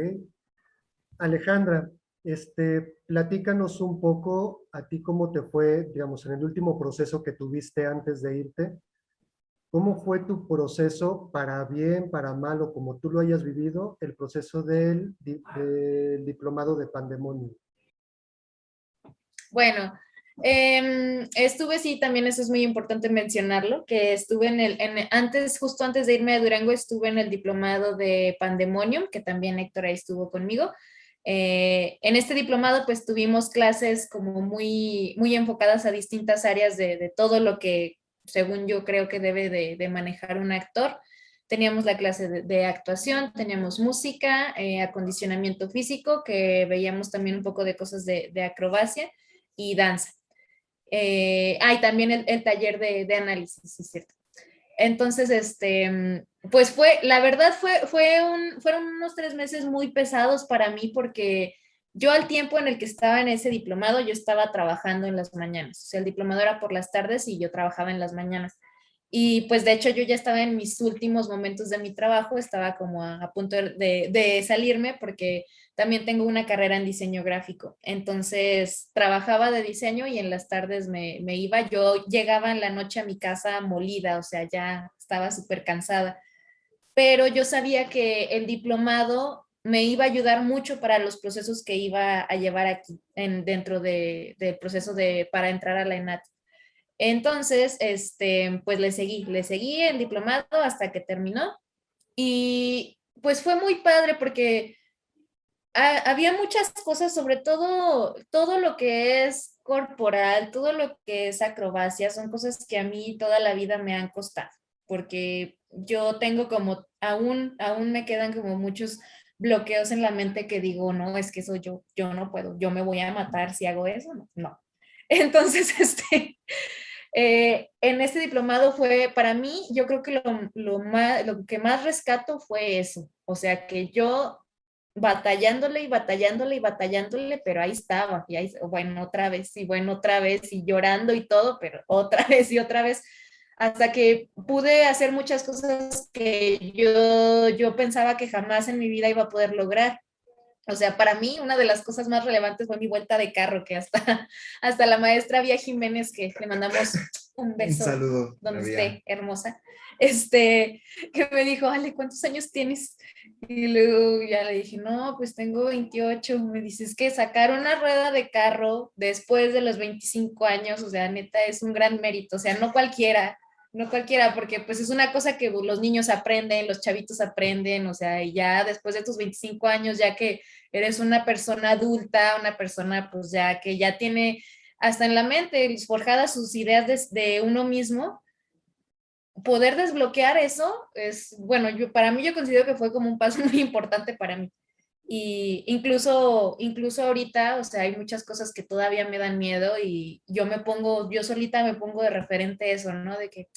Alejandra, platícanos un poco a ti cómo te fue, digamos, en el último proceso que tuviste antes de irte. ¿Cómo fue tu proceso, para bien, para mal o como tú lo hayas vivido, el proceso del diplomado de Pandemonium? Bueno, estuve, sí, también eso es muy importante mencionarlo, que estuve justo antes de irme a Durango, estuve en el diplomado de Pandemonium, que también Héctor ahí estuvo conmigo. En este diplomado pues tuvimos clases como muy, muy enfocadas a distintas áreas de todo lo que según yo creo que debe de manejar un actor. Teníamos la clase de actuación, teníamos música, acondicionamiento físico, que veíamos también un poco de cosas de acrobacia y danza. Y también el taller de análisis, sí, es cierto. Entonces, pues la verdad fueron unos 3 meses muy pesados para mí porque yo al tiempo en el que estaba en ese diplomado, yo estaba trabajando en las mañanas. O sea, el diplomado era por las tardes y yo trabajaba en las mañanas. Y pues de hecho yo ya estaba en mis últimos momentos de mi trabajo, estaba como a punto de salirme porque también tengo una carrera en diseño gráfico. Entonces trabajaba de diseño y en las tardes me iba. Yo llegaba en la noche a mi casa molida, o sea, ya estaba súper cansada. Pero yo sabía que el diplomado me iba a ayudar mucho para los procesos que iba a llevar aquí, dentro del proceso para entrar a la ENAT. Entonces, pues le seguí el diplomado hasta que terminó y pues fue muy padre porque había muchas cosas, sobre todo lo que es corporal, todo lo que es acrobacia, son cosas que a mí toda la vida me han costado, porque yo tengo como, aún me quedan como muchos bloqueos en la mente que digo, no, es que eso yo no puedo, yo me voy a matar si hago eso, no, no. Entonces, en este diplomado fue, para mí, yo creo que lo que más rescato fue eso, o sea, que yo batallándole y batallándole y batallándole, pero ahí estaba, y ahí, bueno, otra vez, y bueno, otra vez, y llorando y todo, pero otra vez y otra vez, hasta que pude hacer muchas cosas que yo pensaba que jamás en mi vida iba a poder lograr. O sea, para mí una de las cosas más relevantes fue mi vuelta de carro, que hasta la maestra Vía Jiménez, que le mandamos un Un beso saludo, donde María. esté, hermosa, que me dijo, Ale, ¿cuántos años tienes? Y luego ya le dije, no, pues tengo 28. Me dices que sacar una rueda de carro después de los 25 años, o sea, neta, es un gran mérito, o sea, no cualquiera, porque pues es una cosa que los niños aprenden, los chavitos aprenden, o sea, y ya después de tus 25 años, ya que eres una persona adulta, una persona pues ya que ya tiene hasta en la mente forjadas sus ideas de uno mismo, poder desbloquear eso es, bueno, para mí yo considero que fue como un paso muy importante para mí. Y incluso ahorita, o sea, hay muchas cosas que todavía me dan miedo y yo solita me pongo de referente eso, ¿no? De que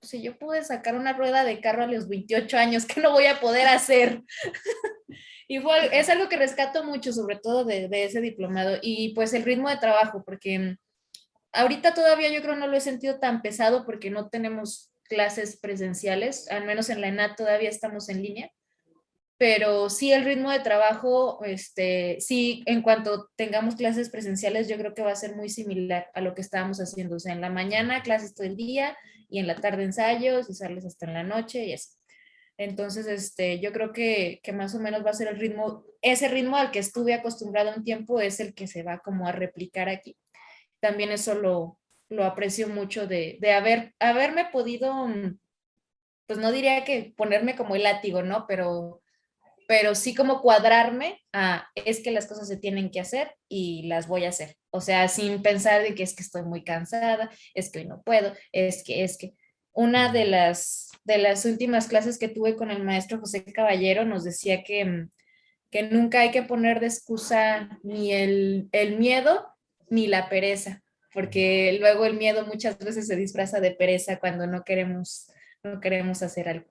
si yo pude sacar una rueda de carro a los 28 años, ¿qué no voy a poder hacer? Y es algo que rescato mucho, sobre todo de ese diplomado. Y pues el ritmo de trabajo, porque ahorita todavía yo creo no lo he sentido tan pesado porque no tenemos clases presenciales, al menos en la ENAD todavía estamos en línea, pero sí el ritmo de trabajo, sí, en cuanto tengamos clases presenciales, yo creo que va a ser muy similar a lo que estábamos haciendo, o sea, en la mañana clases todo el día y en la tarde ensayos y sales hasta en la noche y así. Entonces, yo creo que más o menos va a ser el ritmo, ese ritmo al que estuve acostumbrado un tiempo es el que se va como a replicar aquí. También eso lo aprecio mucho de haberme podido, pues no diría que ponerme como el látigo, ¿no? Pero sí como cuadrarme a, es que las cosas se tienen que hacer y las voy a hacer. O sea, sin pensar de que es que estoy muy cansada, es que hoy no puedo, es que. Una de las últimas clases que tuve con el maestro José Caballero nos decía que nunca hay que poner de excusa ni el miedo ni la pereza, porque luego el miedo muchas veces se disfraza de pereza cuando no queremos hacer algo.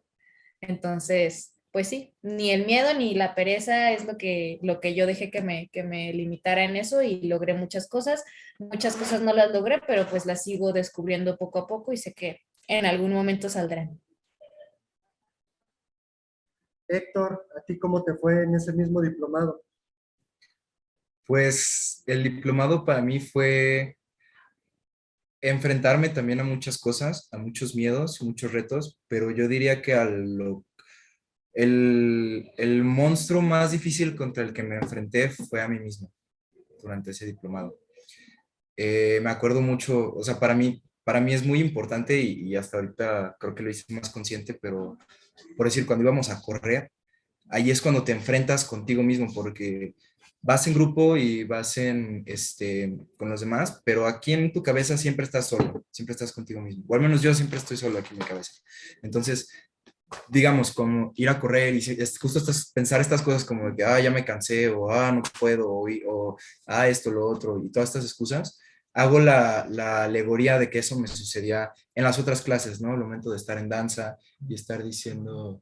Entonces, pues sí, ni el miedo ni la pereza es lo que yo dejé que me limitara en eso y logré muchas cosas. Muchas cosas no las logré, pero pues las sigo descubriendo poco a poco y sé que en algún momento saldrán. Héctor, ¿a ti cómo te fue en ese mismo diplomado? Pues el diplomado para mí fue enfrentarme también a muchas cosas, a muchos miedos, muchos retos, pero yo diría que el monstruo más difícil contra el que me enfrenté fue a mí mismo durante ese diplomado. Me acuerdo mucho, o sea, para mí es muy importante y hasta ahorita creo que lo hice más consciente, pero por decir, cuando íbamos a correr, ahí es cuando te enfrentas contigo mismo, porque vas en grupo y vas con los demás, pero aquí en tu cabeza siempre estás solo, siempre estás contigo mismo. O al menos yo siempre estoy solo aquí en mi cabeza. Entonces, digamos, como ir a correr y justo pensar estas cosas como de que, ya me cansé, o, no puedo, esto, lo otro, y todas estas excusas, hago la alegoría de que eso me sucedía en las otras clases, ¿no? Al momento de estar en danza y estar diciendo,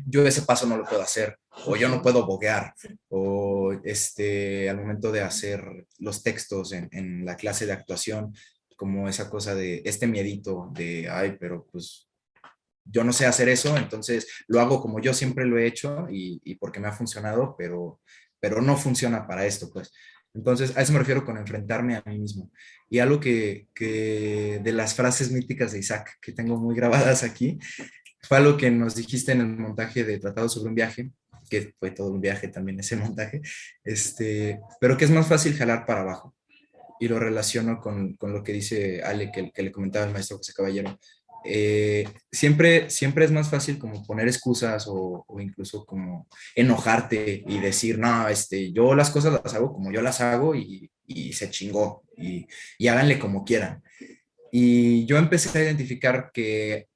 yo ese paso no lo puedo hacer, o yo no puedo boguear, o al momento de hacer los textos en la clase de actuación, como esa cosa de este miedito de, ay, pero pues yo no sé hacer eso, entonces lo hago como yo siempre lo he hecho y porque me ha funcionado, pero no funciona para esto, pues. Entonces, a eso me refiero con enfrentarme a mí mismo. Y algo que de las frases míticas de Isaac, que tengo muy grabadas aquí, fue algo que nos dijiste en el montaje de Tratado sobre un viaje, que fue todo un viaje también ese montaje, pero que es más fácil jalar para abajo. Y lo relaciono con lo que dice Ale, que le comentaba el maestro José Caballero. Siempre es más fácil como poner excusas o incluso como enojarte y decir, no, yo las cosas las hago como yo las hago y se chingó y háganle como quieran. Y yo empecé a identificar que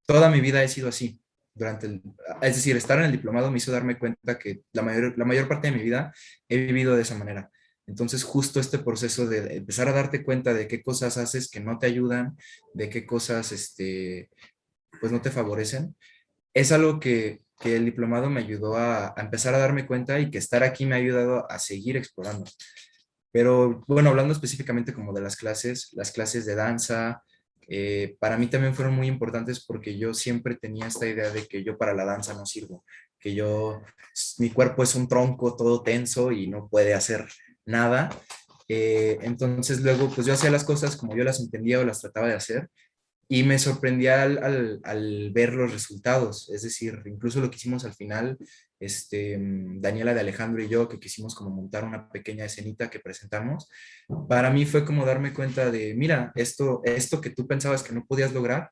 toda mi vida he sido así. Es decir, estar en el diplomado me hizo darme cuenta que la mayor parte de mi vida he vivido de esa manera. Entonces, justo este proceso de empezar a darte cuenta de qué cosas haces que no te ayudan, de qué cosas, pues no te favorecen, es algo que el diplomado me ayudó a empezar a darme cuenta y que estar aquí me ha ayudado a seguir explorando. Pero bueno, hablando específicamente como de las clases de danza, para mí también fueron muy importantes porque yo siempre tenía esta idea de que yo para la danza no sirvo, que mi cuerpo es un tronco todo tenso y no puede hacer nada. Entonces luego pues yo hacía las cosas como yo las entendía o las trataba de hacer y me sorprendía al ver los resultados, es decir, incluso lo que hicimos al final, Daniela de Alejandro y yo, que quisimos como montar una pequeña escenita que presentamos, para mí fue como darme cuenta de, mira, esto que tú pensabas que no podías lograr,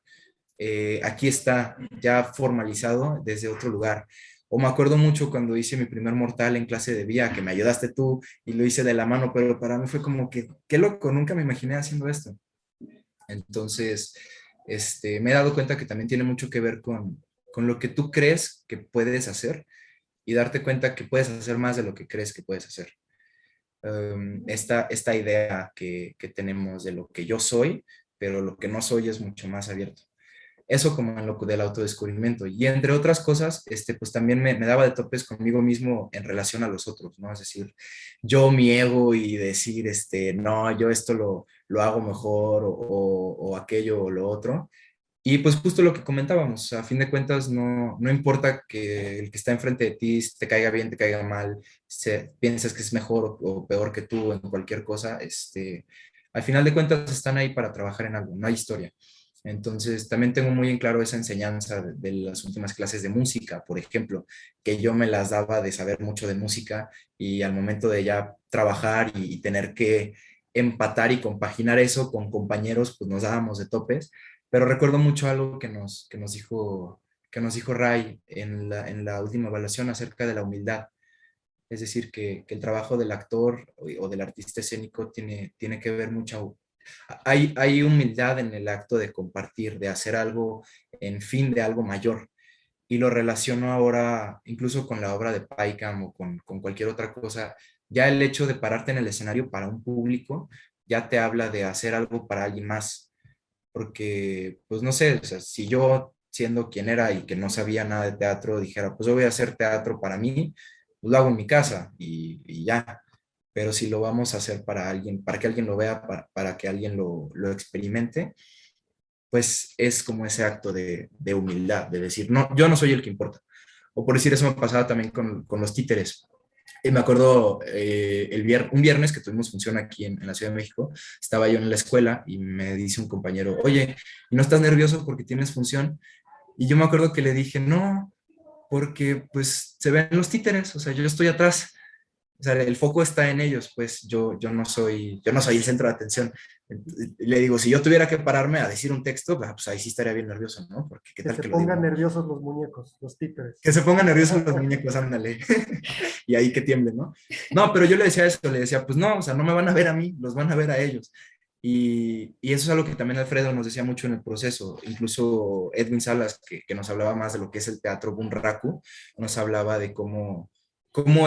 aquí está ya formalizado desde otro lugar. O me acuerdo mucho cuando hice mi primer mortal en clase de vía, que me ayudaste tú y lo hice de la mano, pero para mí fue como que, qué loco, nunca me imaginé haciendo esto. Entonces, me he dado cuenta que también tiene mucho que ver con lo que tú crees que puedes hacer y darte cuenta que puedes hacer más de lo que crees que puedes hacer. Esta idea que tenemos de lo que yo soy, pero lo que no soy es mucho más abierto. eso como en lo del autodescubrimiento. Y entre otras cosas, pues también me daba de topes conmigo mismo en relación a los otros, ¿no? Es decir, yo mi ego y decir, no, yo esto lo hago mejor o aquello o lo otro. Y pues justo lo que comentábamos, a fin de cuentas no importa que el que está enfrente de ti te caiga bien, te caiga mal, piensas que es mejor o peor que tú en cualquier cosa, al final de cuentas están ahí para trabajar en algo, no hay historia. Entonces también tengo muy en claro esa enseñanza de las últimas clases de música, por ejemplo, que yo me las daba de saber mucho de música y al momento de ya trabajar y tener que empatar y compaginar eso con compañeros, pues nos dábamos de topes, pero recuerdo mucho algo que nos dijo Ray en la última evaluación acerca de la humildad. Es decir, que el trabajo del actor o del artista escénico tiene que ver mucho. Hay humildad en el acto de compartir, de hacer algo en fin de algo mayor. Y lo relaciono ahora incluso con la obra de Paikam o con cualquier otra cosa. Ya el hecho de pararte en el escenario para un público ya te habla de hacer algo para alguien más porque, pues no sé, o sea, si yo siendo quien era y que no sabía nada de teatro, dijera, pues yo voy a hacer teatro para mí, pues lo hago en mi casa y ya. Pero si lo vamos a hacer para alguien, para que alguien lo vea, para que alguien lo experimente, pues es como ese acto de humildad, de decir, no, yo no soy el que importa. O por decir, eso me pasaba también con los títeres. Y me acuerdo un viernes que tuvimos función aquí en la Ciudad de México, estaba yo en la escuela y me dice un compañero, oye, ¿y no estás nervioso porque tienes función? Y yo me acuerdo que le dije, no, porque pues se ven los títeres, o sea, yo estoy atrás, o sea, el foco está en ellos, pues yo no soy el centro de atención. Y le digo, si yo tuviera que pararme a decir un texto, pues ahí sí estaría bien nervioso, ¿no? Porque qué Que tal se que lo digo pongan mal. nerviosos los muñecos, los títeres. Que se pongan nerviosos los muñecos, ándale. Y ahí que tiemblen, ¿no? No, pero yo le decía eso, le decía, pues no, o sea, no me van a ver a mí, los van a ver a ellos. Y eso es algo que también Alfredo nos decía mucho en el proceso, incluso Edwin Salas, que nos hablaba más de lo que es el teatro bunraku, nos hablaba de cómo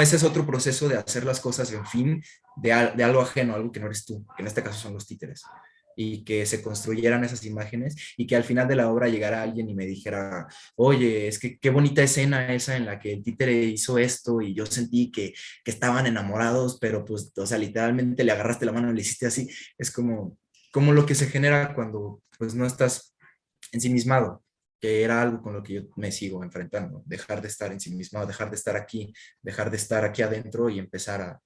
ese es otro proceso de hacer las cosas en fin de algo ajeno, algo que no eres tú, que en este caso son los títeres, y que se construyeran esas imágenes y que al final de la obra llegara alguien y me dijera, oye, es que qué bonita escena esa en la que el títere hizo esto y yo sentí que estaban enamorados, pero pues, o sea, literalmente le agarraste la mano y le hiciste así. Es como lo que se genera cuando pues no estás ensimismado, que era algo con lo que yo me sigo enfrentando, dejar de estar ensimismado, dejar de estar aquí adentro y empezar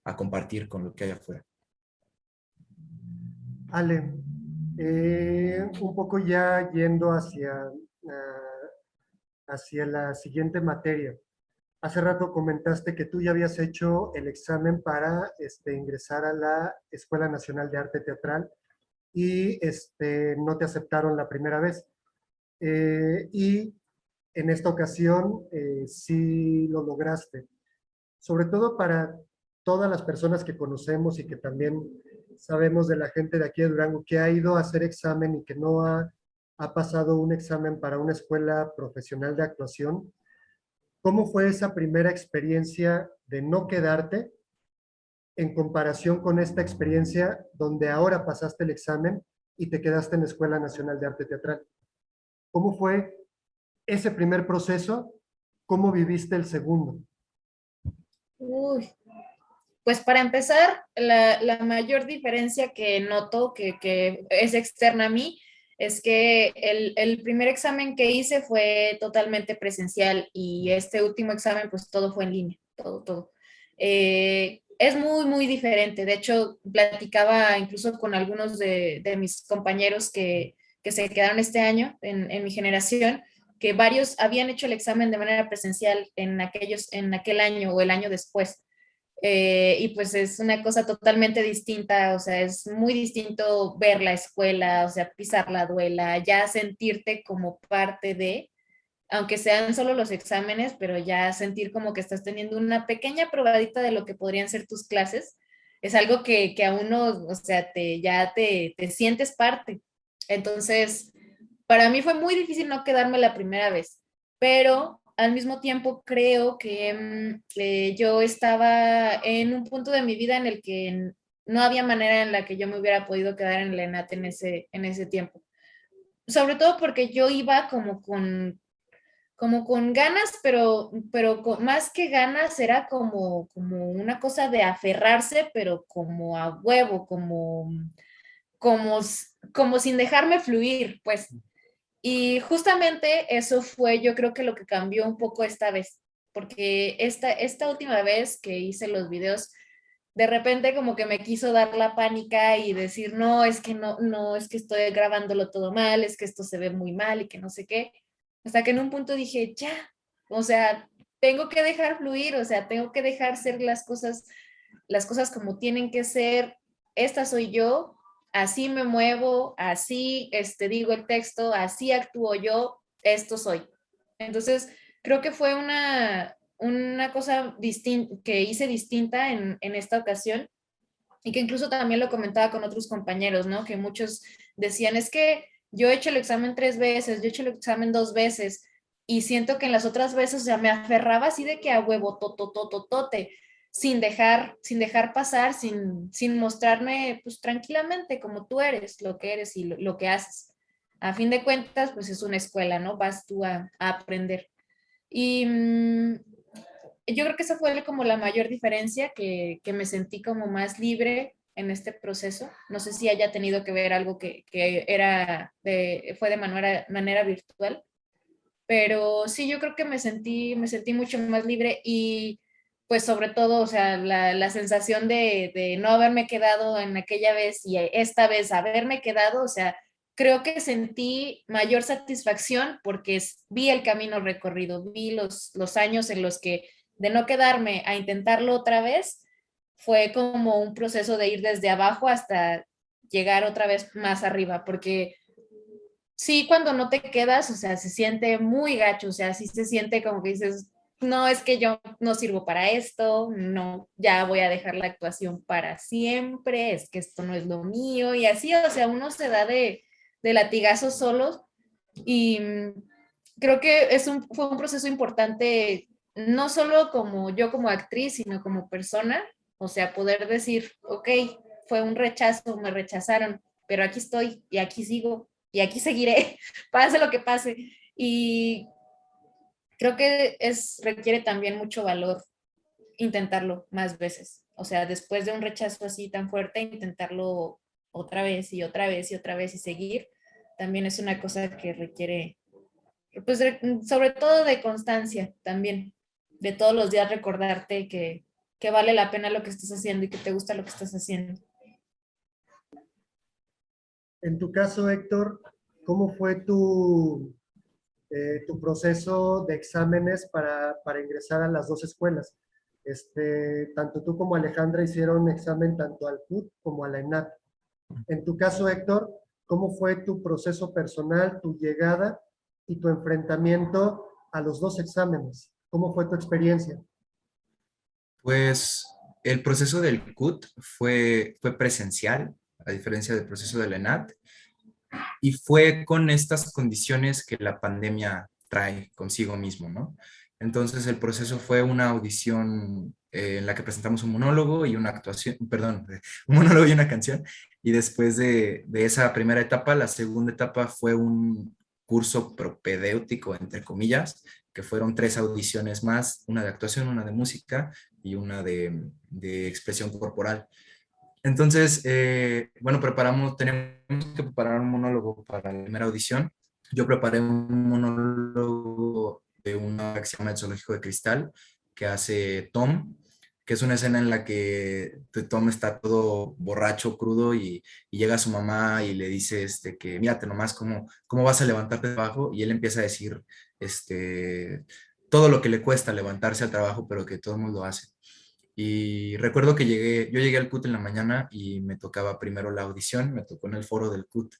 a compartir con lo que hay afuera. Ale, un poco ya yendo hacia la siguiente materia. Hace rato comentaste que tú ya habías hecho el examen para ingresar a la Escuela Nacional de Arte Teatral y no te aceptaron la primera vez. Y en esta ocasión sí lo lograste. Sobre todo para todas las personas que conocemos y que también sabemos de la gente de aquí de Durango que ha ido a hacer examen y que no ha pasado un examen para una escuela profesional de actuación. ¿Cómo fue esa primera experiencia de no quedarte en comparación con esta experiencia donde ahora pasaste el examen y te quedaste en la Escuela Nacional de Arte Teatral? ¿Cómo fue ese primer proceso? ¿Cómo viviste el segundo? Uy, pues para empezar, la mayor diferencia que noto que es externa a mí es que el primer examen que hice fue totalmente presencial y este último examen pues todo fue en línea, todo. Es muy, muy diferente. De hecho, platicaba incluso con algunos de mis compañeros que se quedaron este año en mi generación, que varios habían hecho el examen de manera presencial en aquel año o el año después. Y pues es una cosa totalmente distinta, o sea, es muy distinto ver la escuela, o sea, pisar la duela, ya sentirte como parte de, aunque sean solo los exámenes, pero ya sentir como que estás teniendo una pequeña probadita de lo que podrían ser tus clases, es algo que a uno, o sea, ya te sientes parte. Entonces, para mí fue muy difícil no quedarme la primera vez, pero al mismo tiempo creo que yo estaba en un punto de mi vida en el que no había manera en la que yo me hubiera podido quedar en la ENAT en ese tiempo. sobre todo porque yo iba como con ganas, pero más que ganas era como una cosa de aferrarse, pero como a huevo, como, como sin dejarme fluir, pues. Y justamente eso fue, yo creo que lo que cambió un poco esta vez, porque esta última vez que hice los videos, de repente como que me quiso dar la pánica y decir, no, es que no, es que estoy grabándolo todo mal, es que esto se ve muy mal y que no sé qué. Hasta que en un punto dije, ya, o sea, tengo que dejar fluir, o sea, tengo que dejar ser las cosas como tienen que ser. Esta soy yo, así me muevo, así digo el texto, así actúo yo, esto soy. Entonces, creo que fue una cosa que hice distinta en esta ocasión y que incluso también lo comentaba con otros compañeros, ¿no? Que muchos decían, es que yo he hecho el examen 3 veces, yo he hecho el examen 2 veces y siento que en las otras veces, o sea, me aferraba así de que a huevo, totototote, sin dejar pasar, sin mostrarme, pues tranquilamente como tú eres, lo que eres y lo que haces. A fin de cuentas, pues es una escuela, ¿no? Vas tú a aprender. Y yo creo que esa fue como la mayor diferencia, que me sentí como más libre en este proceso. No sé si haya tenido que ver algo que fue de manera virtual, pero sí, yo creo que me sentí mucho más libre y pues sobre todo, o sea, la sensación de no haberme quedado en aquella vez y esta vez haberme quedado, o sea, creo que sentí mayor satisfacción porque vi el camino recorrido, vi los años en los que de no quedarme a intentarlo otra vez, fue como un proceso de ir desde abajo hasta llegar otra vez más arriba, porque sí, cuando no te quedas, o sea, se siente muy gacho, o sea, sí se siente como que dices, no, es que yo no sirvo para esto, no, ya voy a dejar la actuación para siempre, es que esto no es lo mío, y así, o sea, uno se da de latigazos solos y creo que fue un proceso importante, no solo como yo como actriz, sino como persona, o sea, poder decir, ok, fue un rechazo, me rechazaron, pero aquí estoy y aquí sigo y aquí seguiré, pase lo que pase. Y creo que requiere también mucho valor intentarlo más veces. O sea, después de un rechazo así tan fuerte, intentarlo otra vez y otra vez y otra vez y seguir, también es una cosa que requiere, pues sobre todo de constancia también, de todos los días recordarte que vale la pena lo que estás haciendo y que te gusta lo que estás haciendo. En tu caso, Héctor, ¿cómo fue tu proceso de exámenes para ingresar a las dos escuelas? Tanto tú como Alejandra hicieron examen tanto al CUT como a la ENAT. En tu caso, Héctor, ¿cómo fue tu proceso personal, tu llegada y tu enfrentamiento a los dos exámenes? ¿Cómo fue tu experiencia? Pues el proceso del CUT fue presencial, a diferencia del proceso de la ENAT, y fue con estas condiciones que la pandemia trae consigo mismo, ¿no? Entonces el proceso fue una audición en la que presentamos un monólogo y una actuación, perdón, un monólogo y una canción, y después de esa primera etapa, la segunda etapa fue un curso propedéutico, entre comillas, que fueron 3 audiciones más, una de actuación, una de música y una de expresión corporal. Entonces, bueno, tenemos que preparar un monólogo para la primera audición. Yo preparé un monólogo de una que se llama El Zoológico de Cristal, que hace Tom, que es una escena en la que Tom está todo borracho, crudo, y llega su mamá y le dice que mírate nomás cómo vas a levantarte de trabajo, y él empieza a decir todo lo que le cuesta levantarse al trabajo, pero que todo el mundo hace. Y recuerdo que yo llegué al CUT en la mañana y me tocaba primero la audición, me tocó en el foro del CUT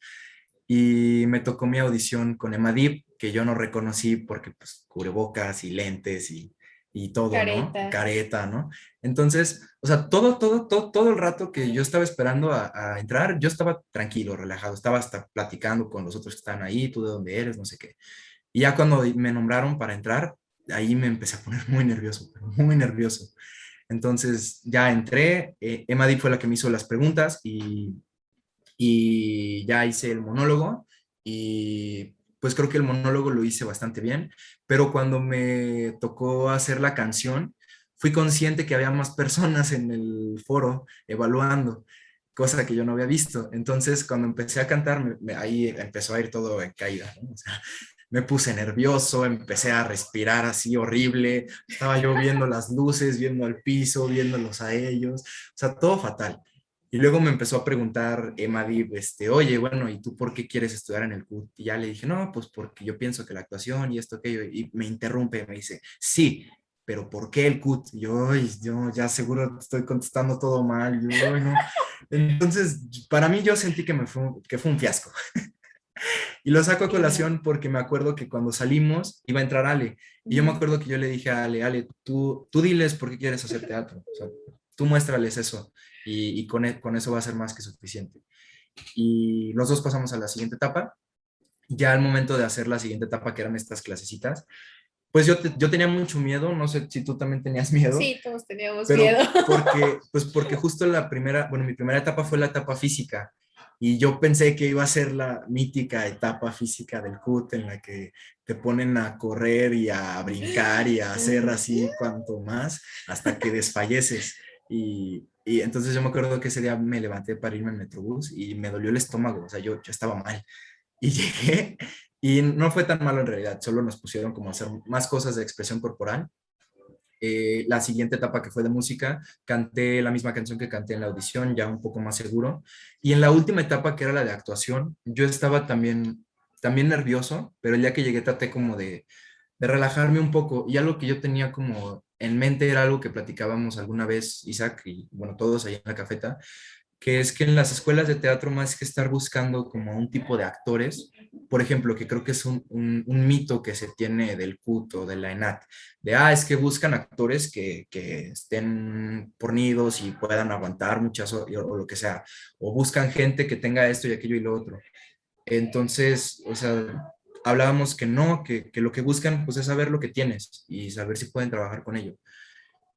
y me tocó mi audición con Emadip, que yo no reconocí porque pues cubrebocas y lentes y todo, ¿no? Careta. Careta, ¿no? Entonces, o sea, todo el rato que yo estaba esperando a entrar, yo estaba tranquilo, relajado, estaba hasta platicando con los otros que estaban ahí, tú de dónde eres, no sé qué. Y ya cuando me nombraron para entrar, ahí me empecé a poner muy nervioso, pero muy nervioso. Entonces ya entré, Emady fue la que me hizo las preguntas y ya hice el monólogo y pues creo que el monólogo lo hice bastante bien, pero cuando me tocó hacer la canción, fui consciente que había más personas en el foro evaluando, cosa que yo no había visto. Entonces, cuando empecé a cantar, ahí empezó a ir todo en caída, ¿no? O sea, me puse nervioso, empecé a respirar así horrible, estaba yo viendo las luces, viendo al piso, viéndolos a ellos, o sea, todo fatal. Y luego me empezó a preguntar Emadi, oye, bueno, ¿y tú por qué quieres estudiar en el CUT? Y ya le dije, no, pues porque yo pienso que la actuación y esto, aquello, y me interrumpe, me dice, sí, pero ¿por qué el CUT? Y yo, "Ay, yo ya seguro estoy contestando todo mal, yo, "Ay, no". Entonces, para mí yo sentí que fue un fiasco. Y lo saco a colación porque me acuerdo que cuando salimos iba a entrar Ale. Y yo me acuerdo que yo le dije a Ale, Ale, tú diles por qué quieres hacer teatro. O sea, tú muéstrales eso y con eso va a ser más que suficiente. Y los dos pasamos a la siguiente etapa. Ya al momento de hacer la siguiente etapa, que eran estas clasecitas, pues yo tenía mucho miedo, no sé si tú también tenías miedo, Sí, todos teníamos miedo. pero porque justo la primera, bueno, mi primera etapa fue la etapa física y yo pensé que iba a ser la mítica etapa física del CUT en la que te ponen a correr y a brincar y a hacer así cuanto más hasta que desfalleces. Y entonces yo me acuerdo que ese día me levanté para irme en Metrobús y me dolió el estómago, o sea, yo estaba mal. Y llegué y no fue tan malo en realidad, solo nos pusieron como a hacer más cosas de expresión corporal. La siguiente etapa que fue de música, canté la misma canción que canté en la audición, ya un poco más seguro. Y en la última etapa, que era la de actuación, yo estaba también nervioso, pero el día que llegué traté como de relajarme un poco. Y algo que yo tenía como en mente era algo que platicábamos alguna vez, Isaac, y bueno, todos ahí en la cafeta, que es que en las escuelas de teatro más que estar buscando como un tipo de actores, por ejemplo, que creo que es un mito que se tiene del CUT o de la ENAT, es que buscan actores que estén fornidos y puedan aguantar muchas o lo que sea, o buscan gente que tenga esto y aquello y lo otro. Entonces, o sea, hablábamos que no, que lo que buscan pues es saber lo que tienes y saber si pueden trabajar con ello.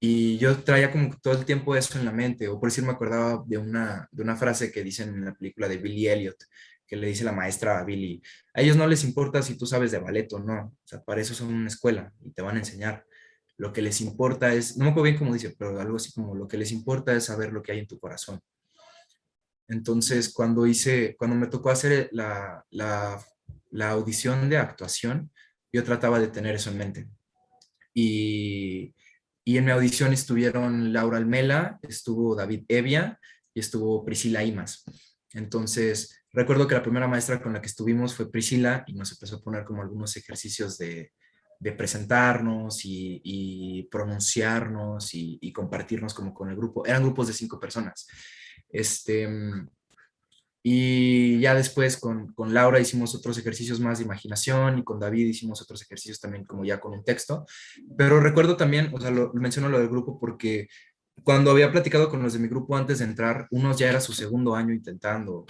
Y yo traía como todo el tiempo eso en la mente, o por decir, me acordaba de una frase que dicen en la película de Billy Elliot, que le dice la maestra a Billy, a ellos no les importa si tú sabes de ballet o no, o sea, para eso son una escuela y te van a enseñar. Lo que les importa es, no me acuerdo bien cómo dice, pero algo así como lo que les importa es saber lo que hay en tu corazón. Entonces, cuando me tocó hacer la audición de actuación, yo trataba de tener eso en mente. Y, y en mi audición estuvieron Laura Almela, estuvo David Evia y estuvo Priscila Imas. Entonces, recuerdo que la primera maestra con la que estuvimos fue Priscila y nos empezó a poner como algunos ejercicios de presentarnos y pronunciarnos y compartirnos como con el grupo. Eran grupos de 5 personas. Este, y ya después con Laura hicimos otros ejercicios más de imaginación y con David hicimos otros ejercicios también como ya con un texto. Pero recuerdo también, o sea, menciono lo del grupo porque cuando había platicado con los de mi grupo antes de entrar, unos ya era su segundo año intentando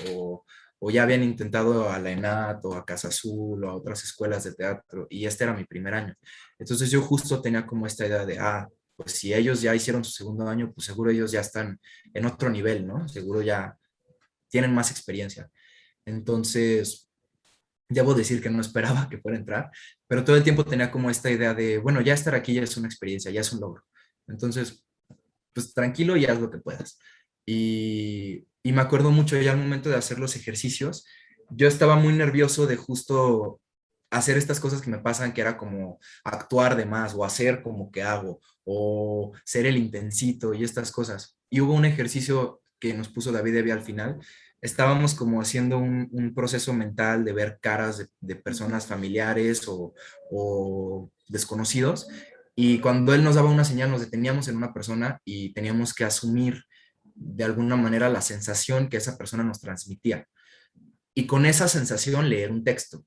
o ya habían intentado a la ENAT o a Casa Azul o a otras escuelas de teatro y este era mi primer año. Entonces yo justo tenía como esta idea de, pues si ellos ya hicieron su segundo año, pues seguro ellos ya están en otro nivel, ¿no? Seguro ya tienen más experiencia. Entonces, debo decir que no esperaba que fuera a entrar, pero todo el tiempo tenía como esta idea de, bueno, ya estar aquí ya es una experiencia, ya es un logro. Entonces, pues tranquilo y haz lo que puedas. Y me acuerdo mucho ya al momento de hacer los ejercicios, yo estaba muy nervioso de justo hacer estas cosas que me pasan, que era como actuar de más o hacer como que hago o ser el intensito y estas cosas. Y hubo un ejercicio que nos puso David Evia al final. Estábamos como haciendo un proceso mental de ver caras de personas familiares o desconocidos y cuando él nos daba una señal, nos deteníamos en una persona y teníamos que asumir de alguna manera la sensación que esa persona nos transmitía. Y con esa sensación leer un texto.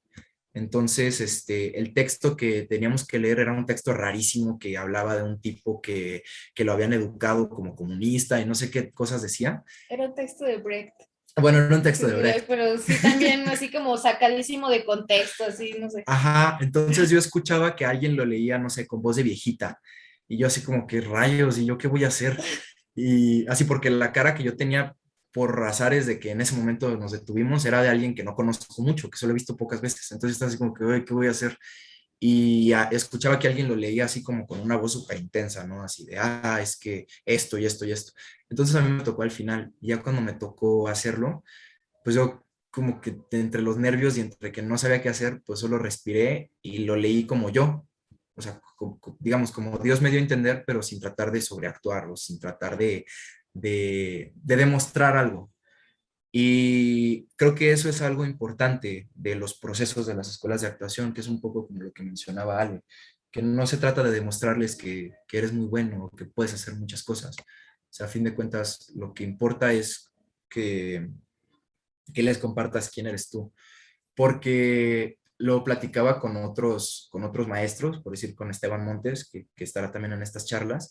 Entonces, el texto que teníamos que leer era un texto rarísimo que hablaba de un tipo que lo habían educado como comunista y no sé qué cosas decía. Era un texto de Brecht. Bueno, era un texto Sí, de Brecht. pero sí también así como sacadísimo de contexto, así, no sé. Ajá, entonces yo escuchaba que alguien lo leía, no sé, con voz de viejita. Y yo así como, ¿qué rayos? ¿Y yo qué voy a hacer? Y así porque la cara que yo tenía por azares de que en ese momento nos detuvimos, era de alguien que no conozco mucho, que solo he visto pocas veces. Entonces estaba así como que, "Oye, ¿qué voy a hacer?". Y escuchaba que alguien lo leía así como con una voz súper intensa, ¿no? Así de, es que esto y esto y esto. Entonces a mí me tocó al final, y ya cuando me tocó hacerlo, pues yo como que entre los nervios y entre que no sabía qué hacer, pues solo respiré y lo leí como yo. O sea, digamos, como Dios me dio a entender, pero sin tratar de sobreactuar o sin tratar de demostrar algo. Y creo que eso es algo importante de los procesos de las escuelas de actuación, que es un poco como lo que mencionaba Ale, que no se trata de demostrarles que eres muy bueno o que puedes hacer muchas cosas. O sea, a fin de cuentas, lo que importa es que, que les compartas quién eres tú. Porque lo platicaba con otros maestros, por decir con Esteban Montes, que estará también en estas charlas,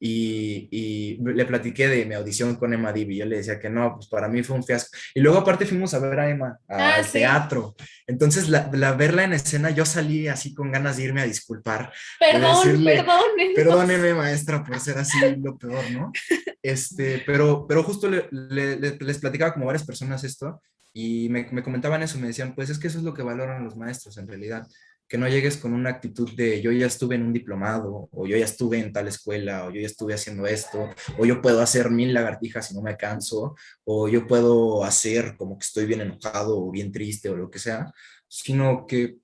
y le platiqué de mi audición con Emma Divi, y yo le decía que no, pues para mí fue un fiasco. Y luego aparte fuimos a ver a Emma Ah, al sí. teatro. Entonces, verla en escena, yo salí así con ganas de irme a disculpar, de Perdón, decirle, perdónenos. perdóneme maestra por ser así lo peor, ¿no? Pero justo les platicaba como varias personas esto, y me comentaban eso, me decían, pues es que eso es lo que valoran los maestros en realidad, que no llegues con una actitud de yo ya estuve en un diplomado, o yo ya estuve en tal escuela, o yo ya estuve haciendo esto, o yo puedo hacer 1000 lagartijas y no me canso, o yo puedo hacer como que estoy bien enojado o bien triste o lo que sea, sino que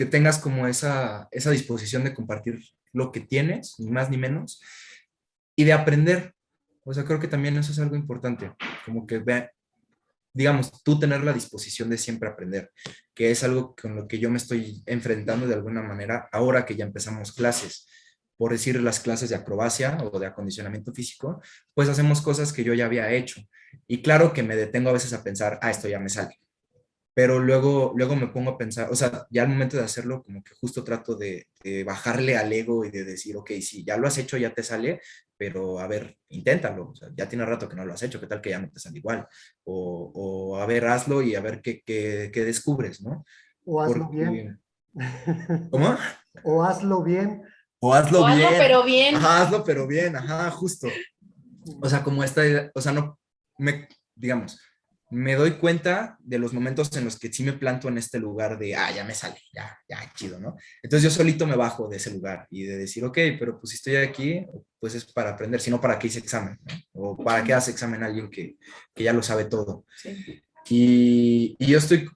tengas como esa disposición de compartir lo que tienes, ni más ni menos, y de aprender. O sea, creo que también eso es algo importante, como que digamos, tú tener la disposición de siempre aprender, que es algo con lo que yo me estoy enfrentando de alguna manera ahora que ya empezamos clases. Por decir las clases de acrobacia o de acondicionamiento físico, pues hacemos cosas que yo ya había hecho. Y claro que me detengo a veces a pensar, esto ya me sale, pero luego me pongo a pensar, o sea, ya al momento de hacerlo, como que justo trato de bajarle al ego y de decir, ok, sí, ya lo has hecho, ya te sale, pero a ver, inténtalo, o sea, ya tiene rato que no lo has hecho, ¿qué tal que ya no te sale igual? O a ver, hazlo y a ver qué descubres, ¿no? O hazlo bien. Porque, ¿cómo? O hazlo bien. O hazlo O hazlo, bien, pero bien. ajá, hazlo pero bien, ajá, justo. O sea, como esta idea, o sea, no, digamos, me doy cuenta de los momentos en los que sí me planto en este lugar de, ya me sale, ya, chido, ¿no? Entonces yo solito me bajo de ese lugar y de decir, ok, pero pues si estoy aquí, pues es para aprender, sino para qué hice examen, ¿no? O para qué hace examen alguien que ya lo sabe todo. Sí. Y yo estoy,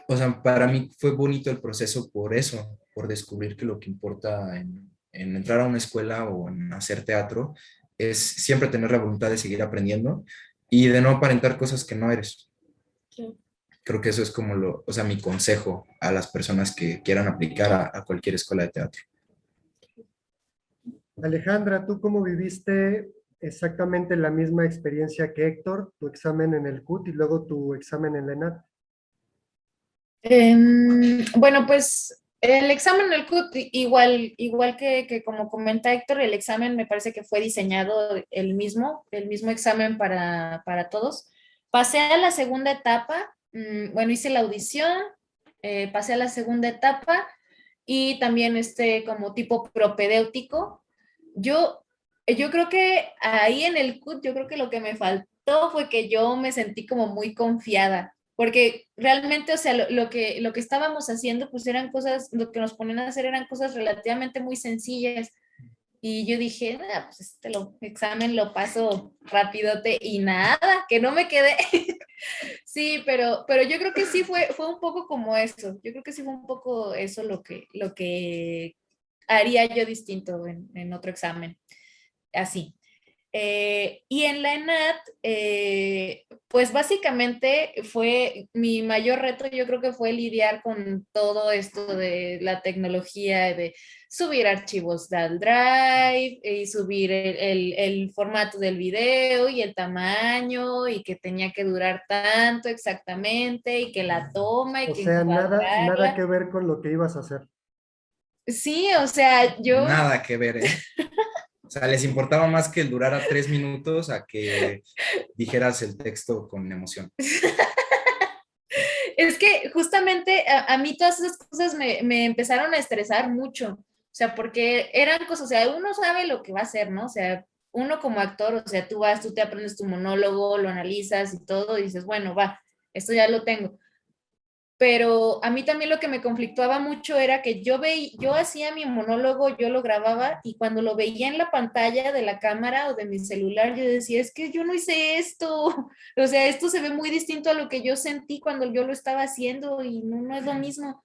o sea, para mí fue bonito el proceso por eso, por descubrir que lo que importa en entrar a una escuela o en hacer teatro es siempre tener la voluntad de seguir aprendiendo y de no aparentar cosas que no eres. Sí. Creo que eso es como o sea, mi consejo a las personas que quieran aplicar a cualquier escuela de teatro. Alejandra, ¿tú cómo viviste exactamente la misma experiencia que Héctor? Tu examen en el CUT y luego tu examen en la ENAD. Bueno, pues el examen del CUT, igual que como comenta Héctor, el examen me parece que fue diseñado el mismo examen para todos. Pasé a la segunda etapa, bueno, hice la audición, pasé a la segunda etapa y también como tipo propedéutico. Yo, yo creo que ahí en el CUT, yo creo que lo que me faltó fue que yo me sentí como muy confiada porque realmente, o sea, lo que estábamos haciendo, pues eran cosas, lo que nos ponían a hacer eran cosas relativamente muy sencillas. Y yo dije, pues examen lo paso rapidote y nada, que no me quedé. Sí, pero yo creo que sí fue un poco como eso. Yo creo que sí fue un poco eso lo que haría yo distinto en otro examen. Así. Y en la ENAT, pues básicamente fue mi mayor reto, yo creo que fue lidiar con todo esto de la tecnología, de subir archivos al Drive y subir el formato del video y el tamaño y que tenía que durar tanto exactamente y que la toma y O que sea, nada encuadrarla. que ver con lo que ibas a hacer. Sí, o sea, yo Nada que ver, ¿eh? O sea, les importaba más que durara 3 minutos a que dijeras el texto con emoción. es que justamente a mí todas esas cosas me empezaron a estresar mucho, o sea, porque eran cosas, o sea, uno sabe lo que va a hacer, ¿no? O sea, uno como actor, o sea, tú vas, tú te aprendes tu monólogo, lo analizas y todo, y dices, bueno, va, esto ya lo tengo. Pero a mí también lo que me conflictuaba mucho era que yo hacía mi monólogo, yo lo grababa y cuando lo veía en la pantalla de la cámara o de mi celular, yo decía, es que yo no hice esto, o sea, esto se ve muy distinto a lo que yo sentí cuando yo lo estaba haciendo y no, no es lo mismo.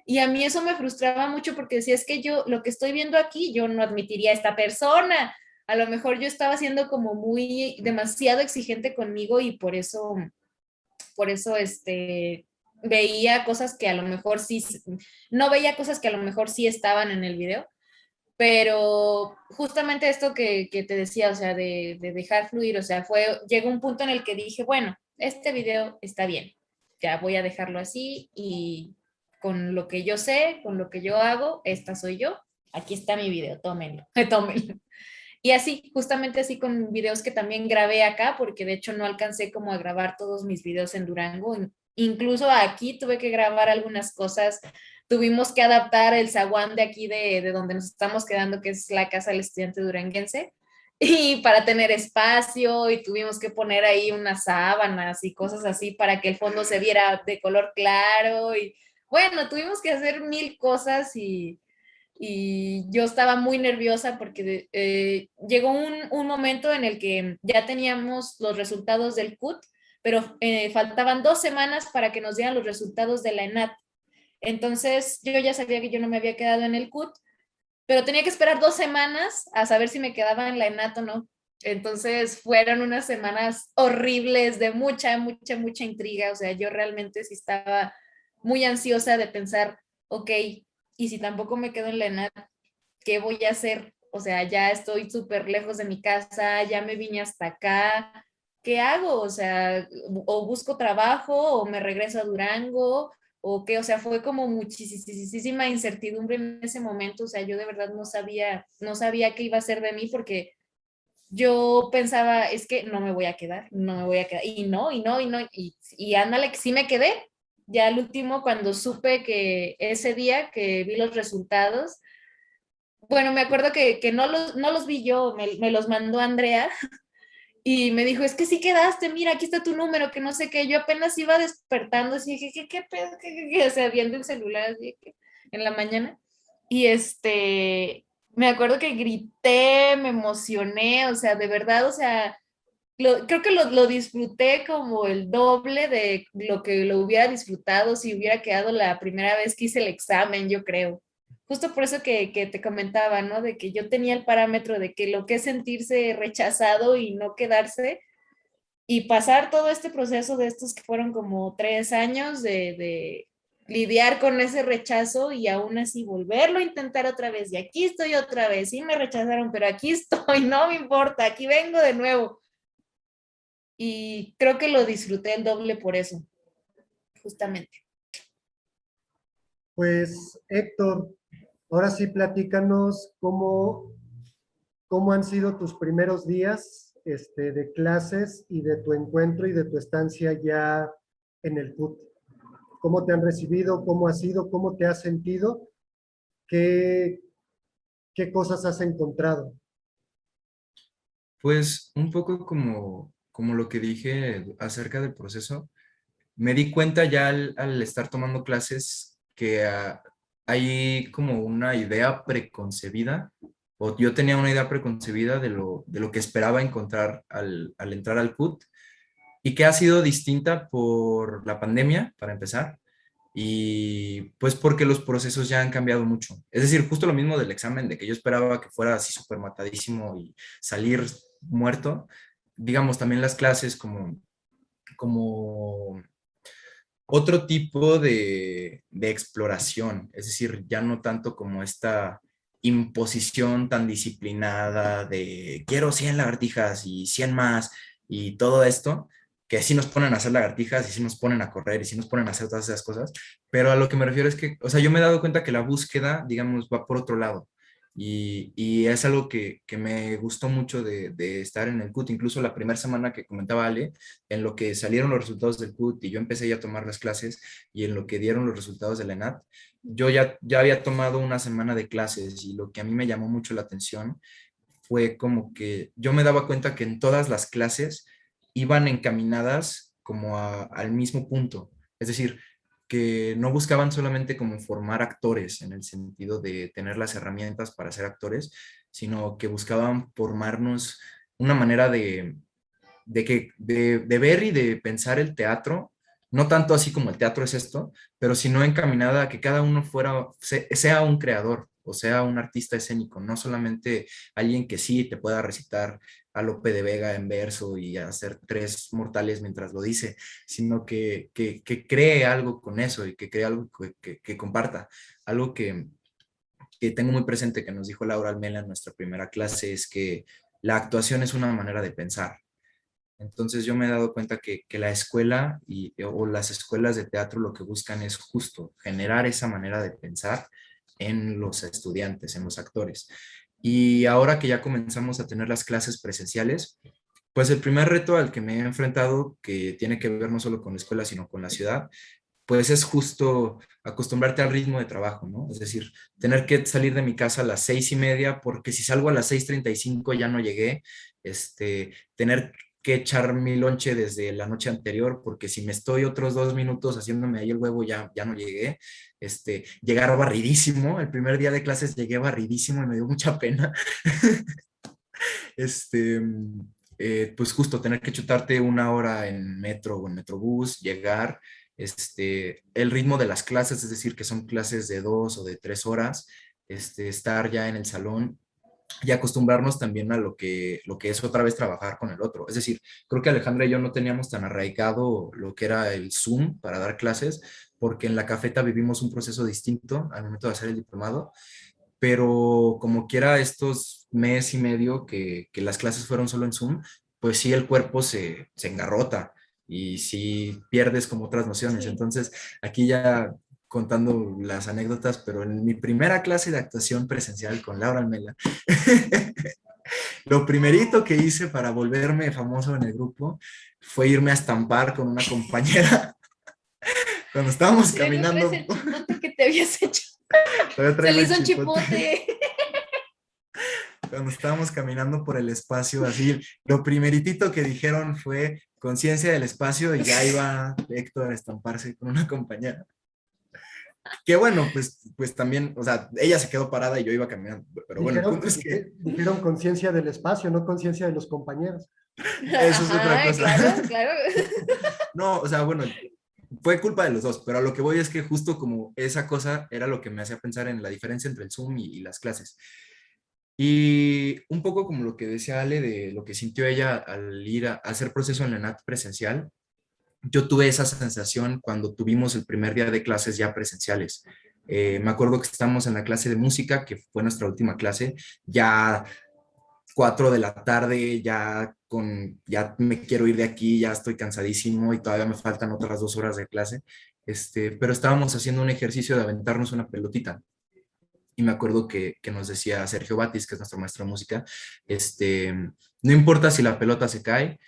Y a mí eso me frustraba mucho porque decía, es que yo lo que estoy viendo aquí, yo no admitiría a esta persona. A lo mejor yo estaba siendo como muy demasiado exigente conmigo y por eso veía cosas que a lo mejor sí, no veía cosas que a lo mejor sí estaban en el video, pero justamente esto que te decía, o sea, de dejar fluir, o sea, llegó un punto en el que dije, bueno, este video está bien, ya voy a dejarlo así y con lo que yo sé, con lo que yo hago, esta soy yo, aquí está mi video, tómenlo, tómenlo. Y así, justamente así con videos que también grabé acá, porque de hecho no alcancé como a grabar todos mis videos en Durango. Incluso aquí tuve que grabar algunas cosas. Tuvimos que adaptar el zaguán de aquí de donde nos estamos quedando, que es la casa del estudiante duranguense, y para tener espacio, y tuvimos que poner ahí unas sábanas y cosas así para que el fondo se viera de color claro. Y bueno, tuvimos que hacer mil cosas y yo estaba muy nerviosa porque llegó un momento en el que ya teníamos los resultados del CUT, pero faltaban 2 semanas para que nos dieran los resultados de la ENAT. Entonces yo ya sabía que yo no me había quedado en el CUT, pero tenía que esperar 2 semanas a saber si me quedaba en la ENAT o no. Entonces fueron unas semanas horribles de mucha, mucha, mucha intriga. O sea, yo realmente sí estaba muy ansiosa de pensar, ok, y si tampoco me quedo en la ENAT, ¿qué voy a hacer? O sea, ya estoy súper lejos de mi casa, ya me vine hasta acá, ¿qué hago? O sea, o busco trabajo o me regreso a Durango o qué, o sea, fue como muchísima incertidumbre en ese momento, o sea, yo de verdad no sabía qué iba a hacer de mí porque yo pensaba, es que no me voy a quedar, no me voy a quedar, y ándale, que sí me quedé. Ya al último, cuando supe que ese día que vi los resultados, bueno, me acuerdo que no los vi yo, me los mandó Andrea y me dijo, es que sí quedaste, mira, aquí está tu número, que no sé qué. Yo apenas iba despertando, así, dije, ¿qué pedo? ¿Qué? O sea, viendo el celular así en la mañana. Y me acuerdo que grité, me emocioné, o sea, de verdad, o sea, creo que lo disfruté como el doble de lo que lo hubiera disfrutado si hubiera quedado la primera vez que hice el examen, yo creo. Justo por eso que te comentaba, ¿no? De que yo tenía el parámetro de que lo que es sentirse rechazado y no quedarse y pasar todo este proceso de estos que fueron como 3 años de lidiar con ese rechazo y aún así volverlo a intentar otra vez. Y aquí estoy otra vez, sí me rechazaron, pero aquí estoy, no me importa, aquí vengo de nuevo. Y creo que lo disfruté el doble por eso, justamente. Pues Héctor, ahora sí platícanos cómo han sido tus primeros días de clases y de tu encuentro y de tu estancia ya en el CUT. ¿Cómo te han recibido? ¿Cómo ha sido? ¿Cómo te has sentido? ¿Qué, qué cosas has encontrado? Pues un poco como lo que dije acerca del proceso, me di cuenta ya al estar tomando clases que hay como una idea preconcebida, o yo tenía una idea preconcebida de lo que esperaba encontrar al entrar al CUT, y que ha sido distinta por la pandemia, para empezar, y pues porque los procesos ya han cambiado mucho. Es decir, justo lo mismo del examen, de que yo esperaba que fuera así súper matadísimo y salir muerto, digamos, también las clases como otro tipo de exploración, es decir, ya no tanto como esta imposición tan disciplinada de quiero 100 lagartijas y 100 más y todo esto, que sí nos ponen a hacer lagartijas y sí nos ponen a correr y sí nos ponen a hacer todas esas cosas, pero a lo que me refiero es que, o sea, yo me he dado cuenta que la búsqueda, digamos, va por otro lado. Y es algo que me gustó mucho de estar en el CUT, incluso la primera semana que comentaba Ale, en lo que salieron los resultados del CUT y yo empecé ya a tomar las clases y en lo que dieron los resultados de la ENAT, yo ya había tomado una semana de clases y lo que a mí me llamó mucho la atención fue como que yo me daba cuenta que en todas las clases iban encaminadas como al mismo punto. Es decir, que no buscaban solamente como formar actores en el sentido de tener las herramientas para ser actores, sino que buscaban formarnos una manera de ver y de pensar el teatro, no tanto así como el teatro es esto, pero sino encaminada a que cada uno sea un creador o sea un artista escénico, no solamente alguien que sí te pueda recitar a Lope de Vega en verso y hacer tres mortales mientras lo dice, sino que cree algo con eso y que cree algo que comparta, algo que tengo muy presente que nos dijo Laura Almela en nuestra primera clase es que la actuación es una manera de pensar. Entonces yo me he dado cuenta que la escuela o las escuelas de teatro lo que buscan es justo generar esa manera de pensar en los estudiantes, en los actores. Y ahora que ya comenzamos a tener las clases presenciales, pues el primer reto al que me he enfrentado, que tiene que ver no solo con la escuela, sino con la ciudad, pues es justo acostumbrarte al ritmo de trabajo, ¿no? Es decir, tener que salir de mi casa a las 6:30, porque si salgo a las 6:35 ya no llegué, tener que echar mi lonche desde la noche anterior, porque si me estoy otros 2 minutos haciéndome ahí el huevo, ya no llegué, llegar barridísimo, el primer día de clases llegué barridísimo y me dio mucha pena, este, pues justo tener que chutarte 1 hora en metro o en metrobús, llegar, el ritmo de las clases, es decir, que son clases de 2 o de 3 horas, estar ya en el salón y acostumbrarnos también a lo que es otra vez trabajar con el otro. Es decir, creo que Alejandra y yo no teníamos tan arraigado lo que era el Zoom para dar clases, porque en la cafeta vivimos un proceso distinto al momento de hacer el diplomado, pero como quiera estos mes y medio que las clases fueron solo en Zoom, pues sí el cuerpo se engarrota y sí pierdes como otras nociones. Sí. Entonces, aquí ya contando las anécdotas, pero en mi primera clase de actuación presencial con Laura Almela, lo primerito que hice para volverme famoso en el grupo fue irme a estampar con una compañera cuando estábamos Luego traes caminando. el chipote que te habías hecho. Todavía Se traigo le el hizo un chipote. chipote. Cuando estábamos caminando por el espacio, así, lo primeritito que dijeron fue conciencia del espacio y ya iba Héctor a estamparse con una compañera. Que bueno, pues también, o sea, ella se quedó parada y yo iba caminando, pero bueno, el Dijeron, punto es que dijeron conciencia del espacio, no conciencia de los compañeros. eso es otra Ajá, cosa. claro, claro. No, o sea, bueno, fue culpa de los dos, pero a lo que voy es que justo como esa cosa era lo que me hacía pensar en la diferencia entre el Zoom y las clases. Y un poco como lo que decía Ale de lo que sintió ella al ir a hacer proceso en la ENAT presencial, yo tuve esa sensación cuando tuvimos el primer día de clases ya presenciales. Me acuerdo que estábamos en la clase de música, que fue nuestra última clase, ya 4 de la tarde, ya me quiero ir de aquí, ya estoy cansadísimo y todavía me faltan otras 2 horas de clase, pero estábamos haciendo un ejercicio de aventarnos una pelotita y me acuerdo que nos decía Sergio Batis, que es nuestro maestro de música, no importa si la pelota se cae,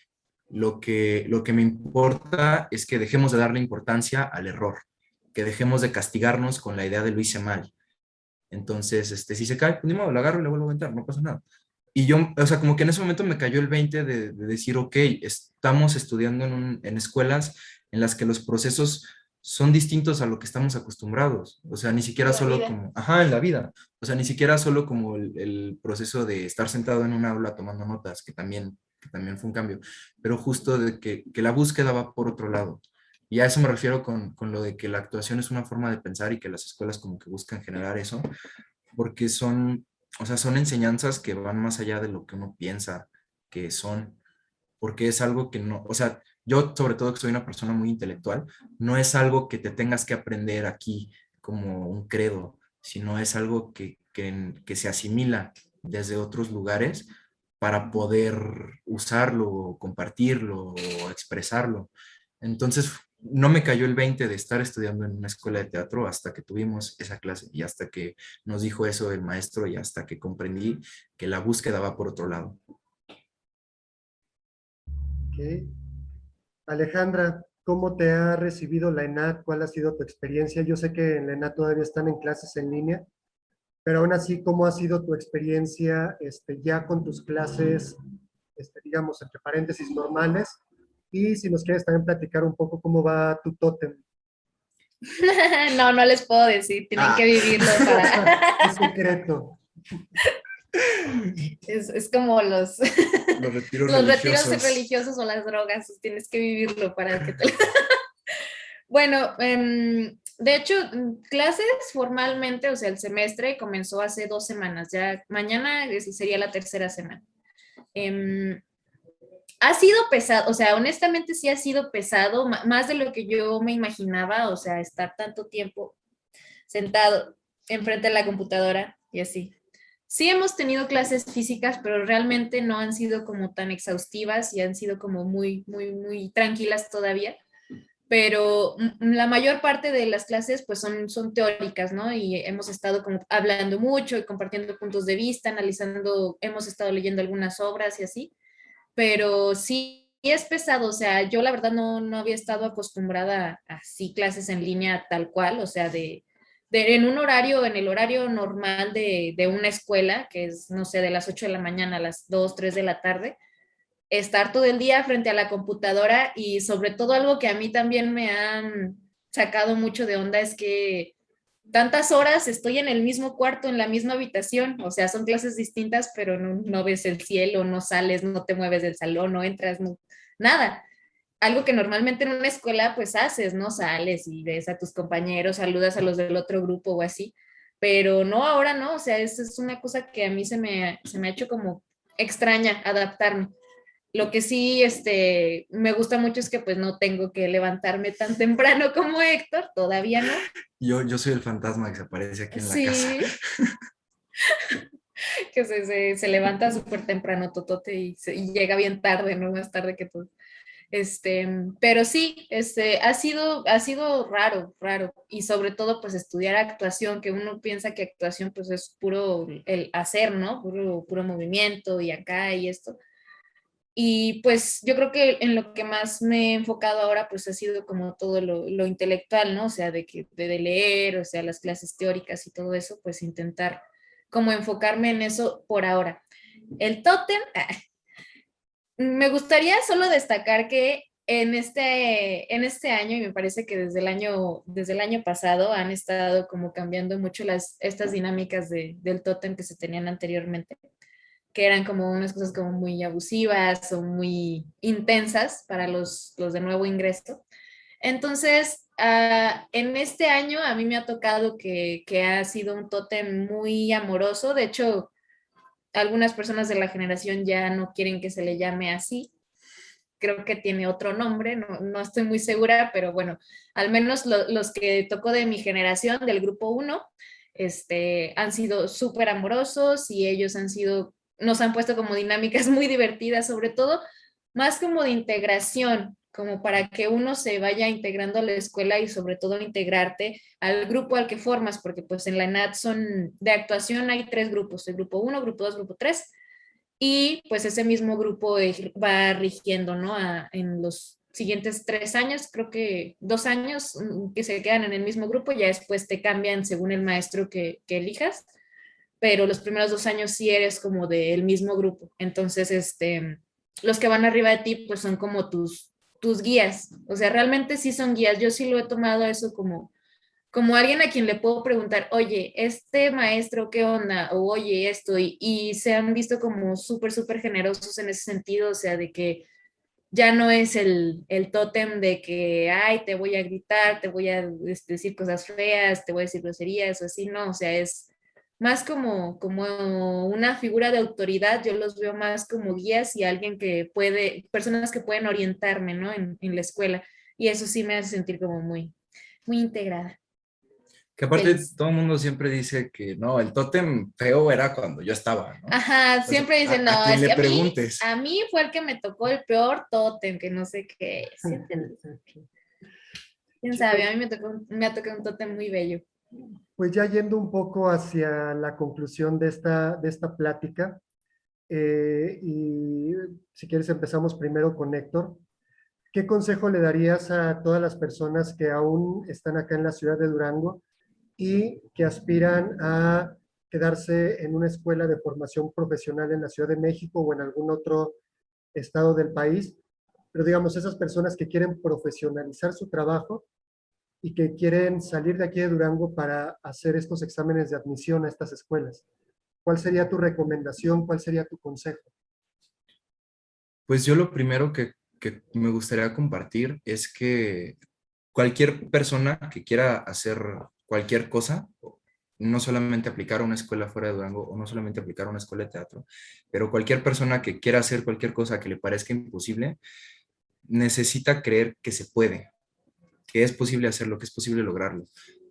lo que me importa es que dejemos de darle importancia al error, que dejemos de castigarnos con la idea de lo hice mal. Entonces, si se cae, pues ni modo, lo agarro y le vuelvo a aventar, no pasa nada. Y yo, o sea, como que en ese momento me cayó el 20 de decir, ok, estamos estudiando en escuelas en las que los procesos son distintos a lo que estamos acostumbrados. O sea, ni siquiera En la solo vida. como, ajá, en la vida. O sea, ni siquiera solo como el proceso de estar sentado en un aula tomando notas, que también fue un cambio, pero justo de que la búsqueda va por otro lado. Y a eso me refiero con lo de que la actuación es una forma de pensar y que las escuelas como que buscan generar eso, porque o sea, son enseñanzas que van más allá de lo que uno piensa que son, porque es algo que no, o sea, yo sobre todo que soy una persona muy intelectual, no es algo que te tengas que aprender aquí como un credo, sino es algo que se asimila desde otros lugares para poder usarlo, compartirlo o expresarlo. Entonces, no me cayó el 20 de estar estudiando en una escuela de teatro hasta que tuvimos esa clase y hasta que nos dijo eso el maestro y hasta que comprendí que la búsqueda va por otro lado. ¿Ok? Alejandra, ¿cómo te ha recibido la ENAT? ¿Cuál ha sido tu experiencia? Yo sé que en la ENAT todavía están en clases en línea, pero aún así, ¿cómo ha sido tu experiencia ya con tus clases, digamos, entre paréntesis, normales? Y si nos quieres también platicar un poco cómo va tu tótem. No, no les puedo decir, tienen que vivirlo para... Es secreto. Es como los, Los retiros los retiros religiosos. religiosos o las drogas, tienes que vivirlo para que te... Bueno, de hecho, clases formalmente, o sea, el semestre comenzó hace 2 semanas, ya mañana sería la tercera semana. Em, ha sido pesado, o sea, honestamente sí ha sido pesado, más de lo que yo me imaginaba, o sea, estar tanto tiempo sentado enfrente de la computadora y así. Sí hemos tenido clases físicas, pero realmente no han sido como tan exhaustivas y han sido como muy, muy, muy tranquilas todavía. Pero la mayor parte de las clases pues son teóricas, ¿no? Y hemos estado como hablando mucho y compartiendo puntos de vista, analizando, hemos estado leyendo algunas obras y así, pero sí es pesado, o sea, yo la verdad no había estado acostumbrada a así clases en línea tal cual, o sea, en un horario, en el horario normal de una escuela, que es, no sé, de las 8 de la mañana a las 2 3 de la tarde, estar todo el día frente a la computadora y sobre todo algo que a mí también me han sacado mucho de onda es que tantas horas estoy en el mismo cuarto, en la misma habitación, o sea, son clases distintas, pero no ves el cielo, no sales, no te mueves del salón, no entras, no, nada. Algo que normalmente en una escuela pues haces, ¿no? Sales y ves a tus compañeros, saludas a los del otro grupo o así, pero no, ahora no, o sea, es una cosa que a mí se me ha hecho como extraña adaptarme. Lo que sí, me gusta mucho es que pues no tengo que levantarme tan temprano como Héctor, todavía no. Yo soy el fantasma que se aparece aquí en la casa. Sí, que se levanta súper temprano, Totote, y llega bien tarde, ¿no? Más tarde que tú. Pero sí, ha sido raro, raro. Y sobre todo, pues estudiar actuación, que uno piensa que actuación, pues es puro el hacer, ¿no? Puro, puro movimiento y acá y esto. Y pues yo creo que en lo que más me he enfocado ahora pues ha sido como todo lo intelectual, ¿no? O sea, de leer, o sea, las clases teóricas y todo eso, pues intentar como enfocarme en eso por ahora. El tótem, me gustaría solo destacar que en este año, y me parece que desde el año pasado han estado como cambiando mucho estas dinámicas del tótem que se tenían anteriormente, que eran como unas cosas como muy abusivas o muy intensas para los de nuevo ingreso. Entonces, en este año a mí me ha tocado que ha sido un tótem muy amoroso. De hecho, algunas personas de la generación ya no quieren que se le llame así. Creo que tiene otro nombre, no estoy muy segura, pero bueno, al menos los que tocó de mi generación, del grupo uno, han sido súper amorosos y ellos nos han puesto como dinámicas muy divertidas, sobre todo más como de integración, como para que uno se vaya integrando a la escuela y sobre todo integrarte al grupo al que formas, porque pues en la ENAD de actuación hay 3 grupos, el grupo uno, grupo 2, grupo 3, y pues ese mismo grupo va rigiendo, ¿no? En los siguientes 3 años, creo que 2 años que se quedan en el mismo grupo, ya después te cambian según el maestro que elijas, pero los primeros 2 años sí eres como del mismo grupo. Entonces, los que van arriba de ti, pues son como tus guías. O sea, realmente sí son guías. Yo sí lo he tomado eso como alguien a quien le puedo preguntar, oye, este maestro, ¿qué onda? O oye, esto, y se han visto como súper, súper generosos en ese sentido, o sea, de que ya no es el tótem de que, ay, te voy a gritar, te voy a decir cosas feas, te voy a decir groserías o así, no, o sea, es más como una figura de autoridad, yo los veo más como guías y alguien personas que pueden orientarme, ¿no? En la escuela, y eso sí me hace sentir como muy, muy integrada. Que aparte Feliz. todo el mundo siempre dice que no, el tótem feo era cuando yo estaba, ¿no? Ajá, O sea, siempre dicen, a no, quien es le que a mí, preguntes. a mí fue el que me tocó el peor tótem, que no sé qué. Quién sabe, a mí me ha tocado un tótem muy bello. Pues ya yendo un poco hacia la conclusión de esta plática, y si quieres empezamos primero con Héctor. ¿Qué consejo le darías a todas las personas que aún están acá en la ciudad de Durango y que aspiran a quedarse en una escuela de formación profesional en la Ciudad de México o en algún otro estado del país, pero digamos, esas personas que quieren profesionalizar su trabajo y que quieren salir de aquí de Durango para hacer estos exámenes de admisión a estas escuelas. ¿Cuál sería tu recomendación? ¿Cuál sería tu consejo? Pues yo lo primero que me gustaría compartir es que cualquier persona que quiera hacer cualquier cosa, no solamente aplicar a una escuela fuera de Durango o no solamente aplicar a una escuela de teatro, pero cualquier persona que quiera hacer cualquier cosa que le parezca imposible, necesita creer que se puede, que es posible hacerlo, que es posible lograrlo.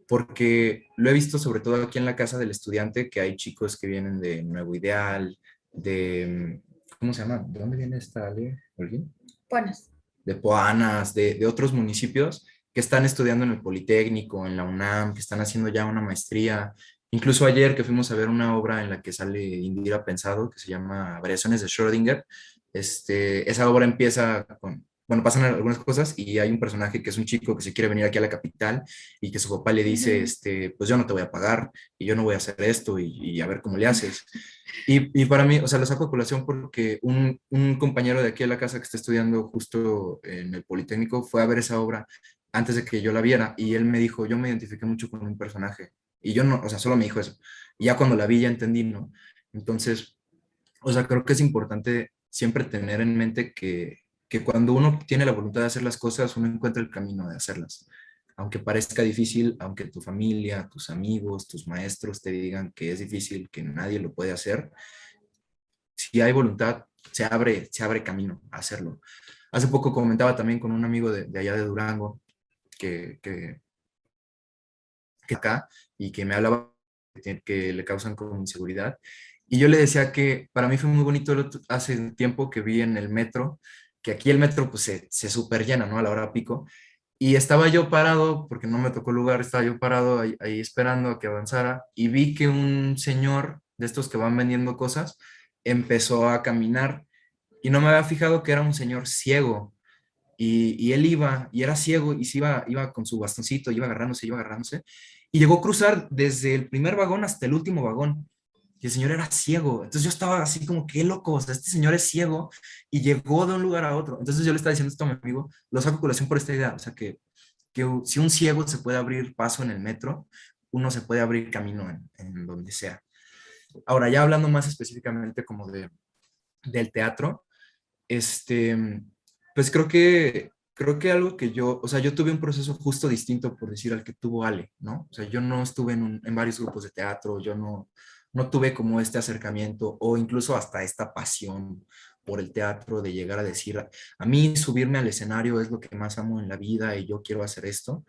Porque lo he visto sobre todo aquí en la casa del estudiante, que hay chicos que vienen de Nuevo Ideal, de, ¿cómo se llama? ¿De dónde viene esta Ale? ¿Alguien? Buenas. De Poanas, de otros municipios que están estudiando en el Politécnico, en la UNAM, que están haciendo ya una maestría. Incluso ayer que fuimos a ver una obra en la que sale Indira Pensado, que se llama Variaciones de Schrödinger, esa obra empieza con, bueno, pasan algunas cosas y hay un personaje que es un chico que se quiere venir aquí a la capital y que su papá le dice, Ujú. pues yo no te voy a pagar y yo no voy a hacer esto y a ver cómo le haces. Y para mí, o sea, lo saco a colación porque un compañero de aquí de la casa que está estudiando justo en el Politécnico fue a ver esa obra antes de que yo la viera y él me dijo, yo me identifiqué mucho con un personaje y yo no, o sea, solo me dijo eso. Y ya cuando la vi ya entendí, ¿no? Entonces, o sea, creo que es importante siempre tener en mente que cuando uno tiene la voluntad de hacer las cosas, uno encuentra el camino de hacerlas. Aunque parezca difícil, aunque tu familia, tus amigos, tus maestros te digan que es difícil, que nadie lo puede hacer, si hay voluntad, se abre camino a hacerlo. Hace poco comentaba también con un amigo de allá de Durango que, que, que acá y que me hablaba que le causan como inseguridad. Y yo le decía que para mí fue muy bonito hace un tiempo que vi en el metro, que aquí el metro pues se super llena, ¿no? A la hora pico. Y estaba yo parado, porque no me tocó lugar, estaba yo parado ahí esperando a que avanzara y vi que un señor de estos que van vendiendo cosas empezó a caminar y no me había fijado que era un señor ciego y él iba y era ciego y iba con su bastoncito, iba agarrándose y llegó a cruzar desde el primer vagón hasta el último vagón. Y el señor era ciego. Entonces yo estaba así como, qué loco, o sea, este señor es ciego y llegó de un lugar a otro. Entonces yo le estaba diciendo esto a mi amigo, lo saco a colación por esta idea, o sea, que si un ciego se puede abrir paso en el metro, uno se puede abrir camino en donde sea. Ahora, ya hablando más específicamente como del teatro, este, pues creo que algo que yo, o sea, yo tuve un proceso justo distinto, por decir, al que tuvo Ale, ¿no? O sea, yo no estuve en varios grupos de teatro, yo no tuve como este acercamiento o incluso hasta esta pasión por el teatro de llegar a decir, a mí subirme al escenario es lo que más amo en la vida y yo quiero hacer esto.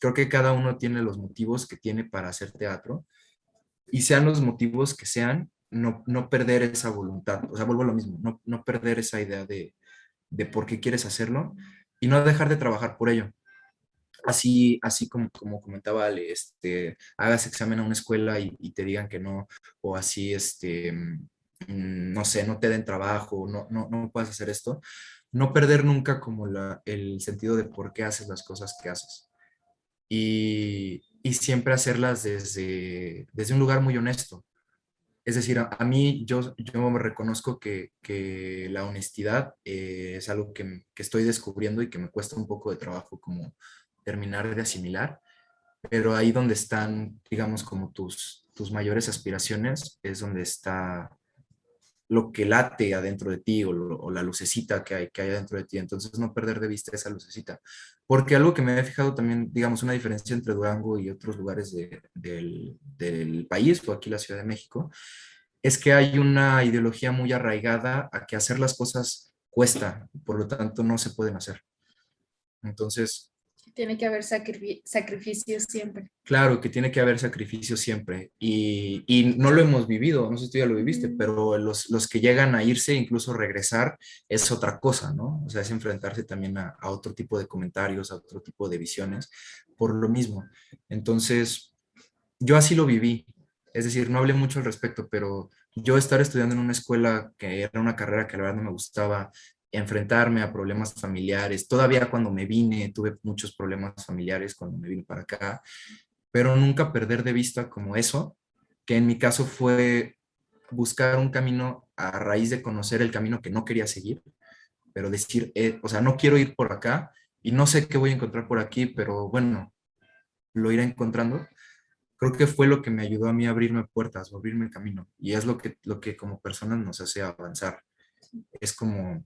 Creo que cada uno tiene los motivos que tiene para hacer teatro y sean los motivos que sean, no perder esa voluntad. O sea, vuelvo a lo mismo, no perder esa idea de por qué quieres hacerlo y no dejar de trabajar por ello. Así como comentaba Ale, hagas examen a una escuela y te digan que no, o así, no sé, no te den trabajo, no puedes hacer esto, no perder nunca como el sentido de por qué haces las cosas que haces y siempre hacerlas desde un lugar muy honesto. Es decir, a mí yo me reconozco que la honestidad es algo que estoy descubriendo y que me cuesta un poco de trabajo como terminar de asimilar, pero ahí donde están, digamos, como tus mayores aspiraciones, es donde está lo que late adentro de ti o la lucecita que hay adentro de ti. Entonces no perder de vista esa lucecita. Porque algo que me he fijado también, digamos, una diferencia entre Durango y otros lugares del país o aquí la Ciudad de México, es que hay una ideología muy arraigada a que hacer las cosas cuesta, por lo tanto no se pueden hacer. Entonces, Tiene que haber sacrificios siempre. claro que tiene que haber sacrificio siempre y no lo hemos vivido, no sé si tú ya lo viviste, Mm. pero los que llegan a irse, incluso regresar, es otra cosa, ¿no? O sea, es enfrentarse también a otro tipo de comentarios, a otro tipo de visiones, por lo mismo. Entonces, yo así lo viví, es decir, no hablé mucho al respecto, pero yo estar estudiando en una escuela que era una carrera que la verdad no me gustaba, enfrentarme a problemas familiares, todavía cuando me vine tuve muchos problemas familiares cuando me vine para acá, pero nunca perder de vista como eso, que en mi caso fue buscar un camino a raíz de conocer el camino que no quería seguir, pero decir, o sea, no quiero ir por acá y no sé qué voy a encontrar por aquí, pero bueno, lo iré encontrando. Creo que fue lo que me ayudó a mí a abrirme puertas, a abrirme camino. Y es lo que como personas nos hace avanzar. Es como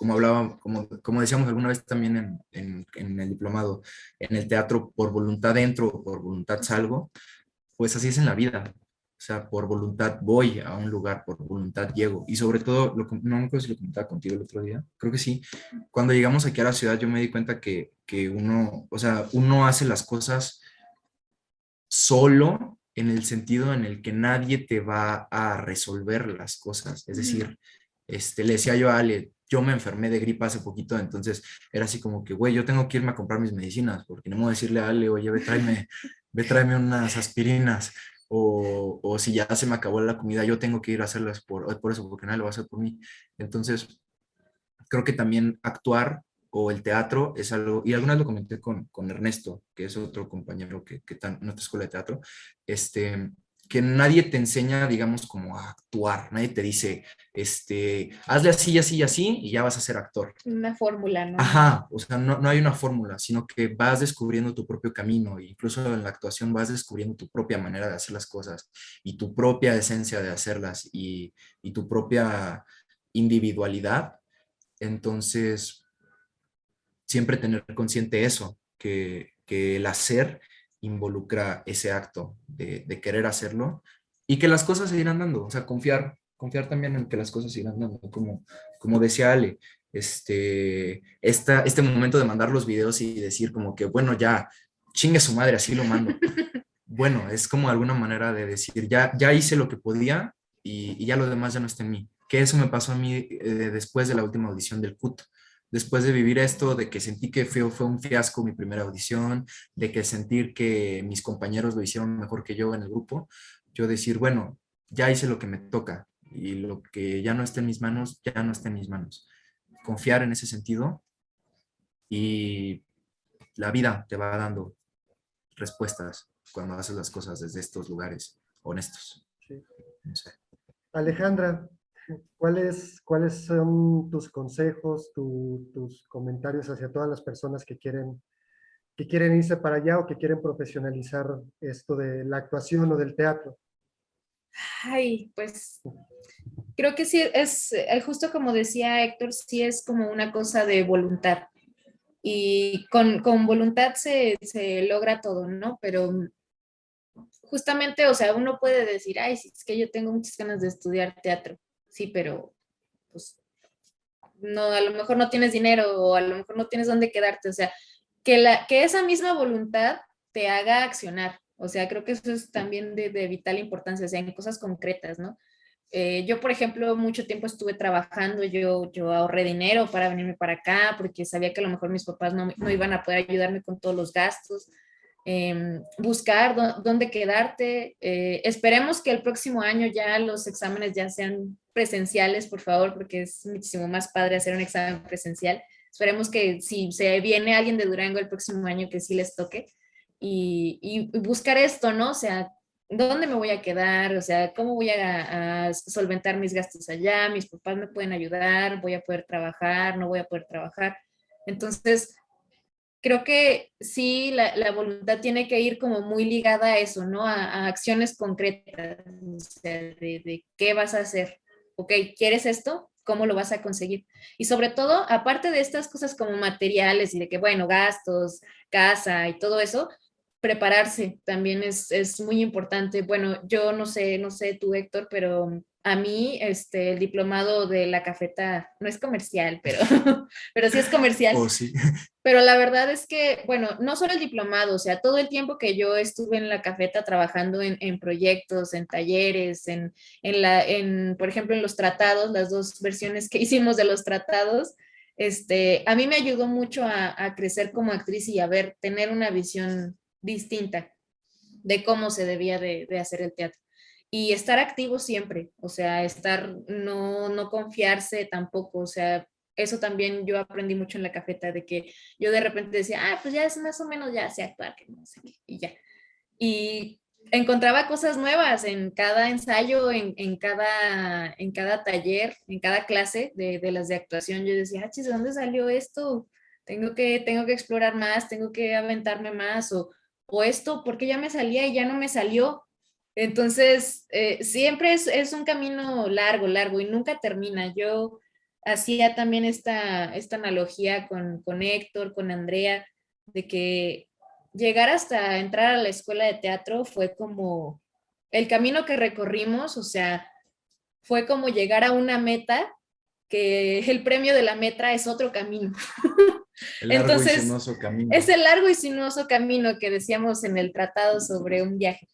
hablaba, como decíamos alguna vez también en el diplomado, en el teatro, por voluntad entro o por voluntad salgo, pues así es en la vida. O sea, por voluntad voy a un lugar, por voluntad llego. Y sobre todo, no me acuerdo si lo comentaba contigo el otro día, creo que sí. Cuando llegamos aquí a la ciudad, yo me di cuenta que uno, o sea, uno hace las cosas solo en el sentido en el que nadie te va a resolver las cosas. Es decir, le decía yo a Ale, yo me enfermé de gripa hace poquito, entonces era así como que, güey, yo tengo que irme a comprar mis medicinas, porque no me voy a decirle a Ale, oye, ve, tráeme unas aspirinas, o si ya se me acabó la comida, yo tengo que ir a hacerlas por eso, porque nadie lo va a hacer por mí. Entonces, creo que también actuar o el teatro es algo, y alguna vez lo comenté con Ernesto, que es otro compañero que está en nuestra escuela de teatro, que nadie te enseña, digamos, como a actuar, nadie te dice, hazle así, así y así, y ya vas a ser actor. Una fórmula, ¿no? Ajá, o sea, no hay una fórmula, sino que vas descubriendo tu propio camino, e incluso en la actuación vas descubriendo tu propia manera de hacer las cosas y tu propia esencia de hacerlas y tu propia individualidad. Entonces, siempre tener consciente eso, que el hacer involucra ese acto de querer hacerlo y que las cosas se irán dando, o sea, confiar también en que las cosas se irán dando, como decía Ale, este momento de mandar los videos y decir como que, bueno, ya, chingue su madre, así lo mando. Bueno, es como alguna manera de decir, ya hice lo que podía y ya lo demás ya no está en mí. Que eso me pasó a mí después de la última audición del CUT. Después de vivir esto, de que sentí que fue un fiasco mi primera audición, de que sentir que mis compañeros lo hicieron mejor que yo en el grupo, yo decir, bueno, ya hice lo que me toca y lo que ya no está en mis manos, ya no está en mis manos. Confiar en ese sentido y la vida te va dando respuestas cuando haces las cosas desde estos lugares honestos. Sí. No sé. Alejandra, ¿cuáles son tus consejos, tus comentarios hacia todas las personas que quieren irse para allá o que quieren profesionalizar esto de la actuación o del teatro? Ay, pues creo que sí, es justo como decía Héctor, sí es como una cosa de voluntad. Y con voluntad se logra todo, ¿no? Pero justamente, o sea, uno puede decir, ay, sí, es que yo tengo muchas ganas de estudiar teatro, sí, pero pues no, a lo mejor no tienes dinero o a lo mejor no tienes dónde quedarte, o sea, que esa misma voluntad te haga accionar, o sea, creo que eso es también de vital importancia, o sea, en cosas concretas, ¿no? Yo, por ejemplo, mucho tiempo estuve trabajando, yo ahorré dinero para venirme para acá porque sabía que a lo mejor mis papás no iban a poder ayudarme con todos los gastos. Buscar dónde quedarte. Esperemos que el próximo año ya los exámenes ya sean presenciales, por favor, porque es muchísimo más padre hacer un examen presencial. Esperemos que si se viene alguien de Durango el próximo año que sí les toque y buscar esto, ¿no? O sea, ¿dónde me voy a quedar? O sea, ¿cómo voy a solventar mis gastos allá? ¿Mis papás me pueden ayudar? ¿Voy a poder trabajar? ¿No voy a poder trabajar? Entonces, creo que sí, la voluntad tiene que ir como muy ligada a eso, ¿no? A acciones concretas, o sea, de qué vas a hacer. Ok, ¿quieres esto? ¿Cómo lo vas a conseguir? Y sobre todo, aparte de estas cosas como materiales y de que, bueno, gastos, casa y todo eso, prepararse también es muy importante. Bueno, yo no sé tú, Héctor, pero a mí el diplomado de la cafeta no es comercial, pero, pero sí es comercial. Oh, sí. Pero la verdad es que, bueno, no solo el diplomado, o sea, todo el tiempo que yo estuve en la cafeta trabajando en proyectos, en talleres, por ejemplo, en los tratados, las dos versiones que hicimos de los tratados, a mí me ayudó mucho a crecer como actriz y a tener una visión distinta de cómo se debía de hacer el teatro. Y estar activo siempre, o sea, no confiarse tampoco, o sea, eso también yo aprendí mucho en la cafeta, de que yo de repente decía, pues ya es más o menos, ya sé actuar, que no sé qué, y ya. Y encontraba cosas nuevas en cada ensayo, en cada taller, en cada clase de las de actuación. Yo decía, ¿de dónde salió esto? Tengo que explorar más, tengo que aventarme más, o esto, porque ya me salía y ya no me salió. Entonces, siempre es un camino largo, largo y nunca termina. Yo hacía también esta analogía con Héctor, con Andrea, de que llegar hasta entrar a la escuela de teatro fue como el camino que recorrimos, o sea, fue como llegar a una meta, que el premio de la meta es otro camino. El largo y Entonces, sinuoso camino. es el largo y sinuoso camino que decíamos en el tratado sobre un viaje,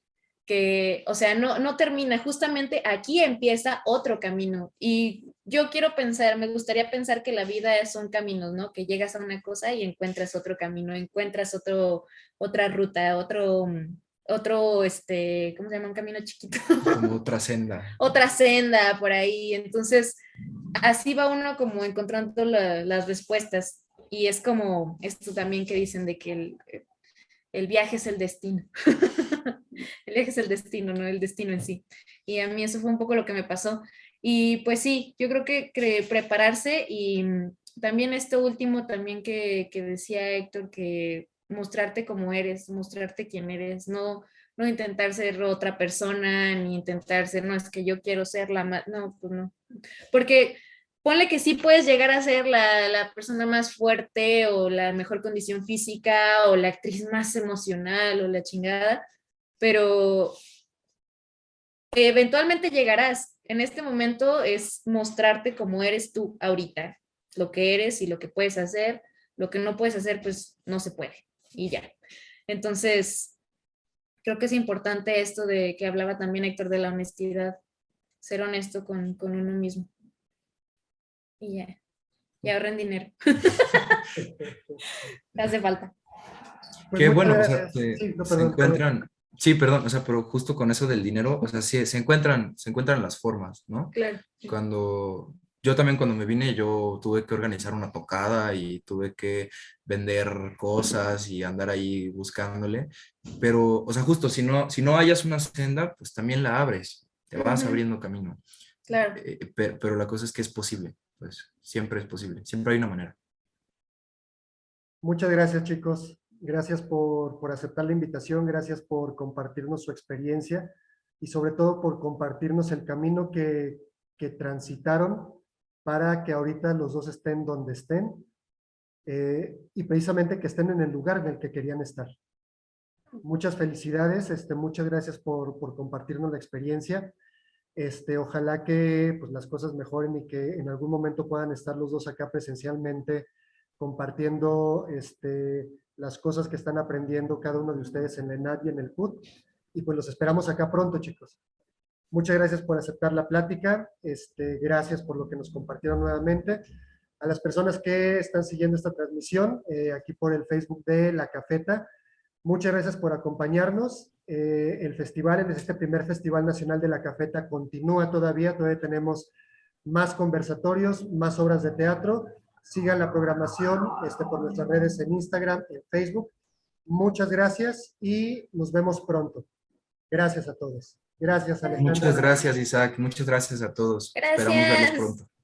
que, o sea, no termina, justamente aquí empieza otro camino. Y yo quiero pensar, me gustaría pensar que la vida son caminos, ¿no? Que llegas a una cosa y encuentras otro camino, encuentras otra ruta, ¿cómo se llama? Un camino chiquito. Como otra senda. Otra senda por ahí. Entonces, así va uno como encontrando las respuestas. Y es como esto también que dicen de que el viaje es el destino. El viaje es el destino, no el destino en sí. Y a mí eso fue un poco lo que me pasó. Y pues sí, yo creo que prepararse y también esto último también que decía Héctor, que mostrarte como eres, mostrarte quién eres, no intentar ser otra persona, ni intentar ser, no, es que yo quiero ser la más, no, pues no. Porque ponle que sí puedes llegar a ser la persona más fuerte o la mejor condición física o la actriz más emocional o la chingada, pero eventualmente llegarás. En este momento es mostrarte como eres tú ahorita, lo que eres y lo que puedes hacer, lo que no puedes hacer, pues no se puede y ya. Entonces, creo que es importante esto de que hablaba también Héctor de la honestidad, ser honesto con uno mismo. Y ya, y ahorren dinero. Te hace falta. Pues Qué muchas bueno, o sea, gracias. Sí, no, se perdón, perdón. encuentran, sí, perdón, o sea, pero justo con eso del dinero, o sea, sí, se encuentran las formas, ¿no? Claro. Cuando, yo también cuando me vine, yo tuve que organizar una tocada y tuve que vender cosas y andar ahí buscándole, pero, o sea, justo, si no hayas una senda, pues también la abres, te vas Ujú, abriendo camino. claro. Pero la cosa es que es posible, pues siempre es posible, siempre hay una manera. Muchas gracias, chicos. Gracias por aceptar la invitación, gracias por compartirnos su experiencia y sobre todo por compartirnos el camino que transitaron para que ahorita los dos estén donde estén y precisamente que estén en el lugar en el que querían estar. Muchas felicidades, muchas gracias por compartirnos la experiencia. Ojalá que pues, las cosas mejoren y que en algún momento puedan estar los dos acá presencialmente compartiendo las cosas que están aprendiendo cada uno de ustedes en la ENAD y en el PUT. Y pues los esperamos acá pronto, chicos. Muchas gracias por aceptar la plática. Gracias por lo que nos compartieron nuevamente. A las personas que están siguiendo esta transmisión, aquí por el Facebook de La Cafeta, muchas gracias por acompañarnos. El festival, en este primer Festival Nacional de la Cafeta, continúa todavía tenemos más conversatorios, más obras de teatro. Sigan la programación por nuestras redes en Instagram, en Facebook. Muchas gracias y nos vemos pronto. Gracias a todos. Gracias, Alejandra. Muchas gracias, Isaac. Muchas gracias a todos. Esperamos verlos Gracias. pronto.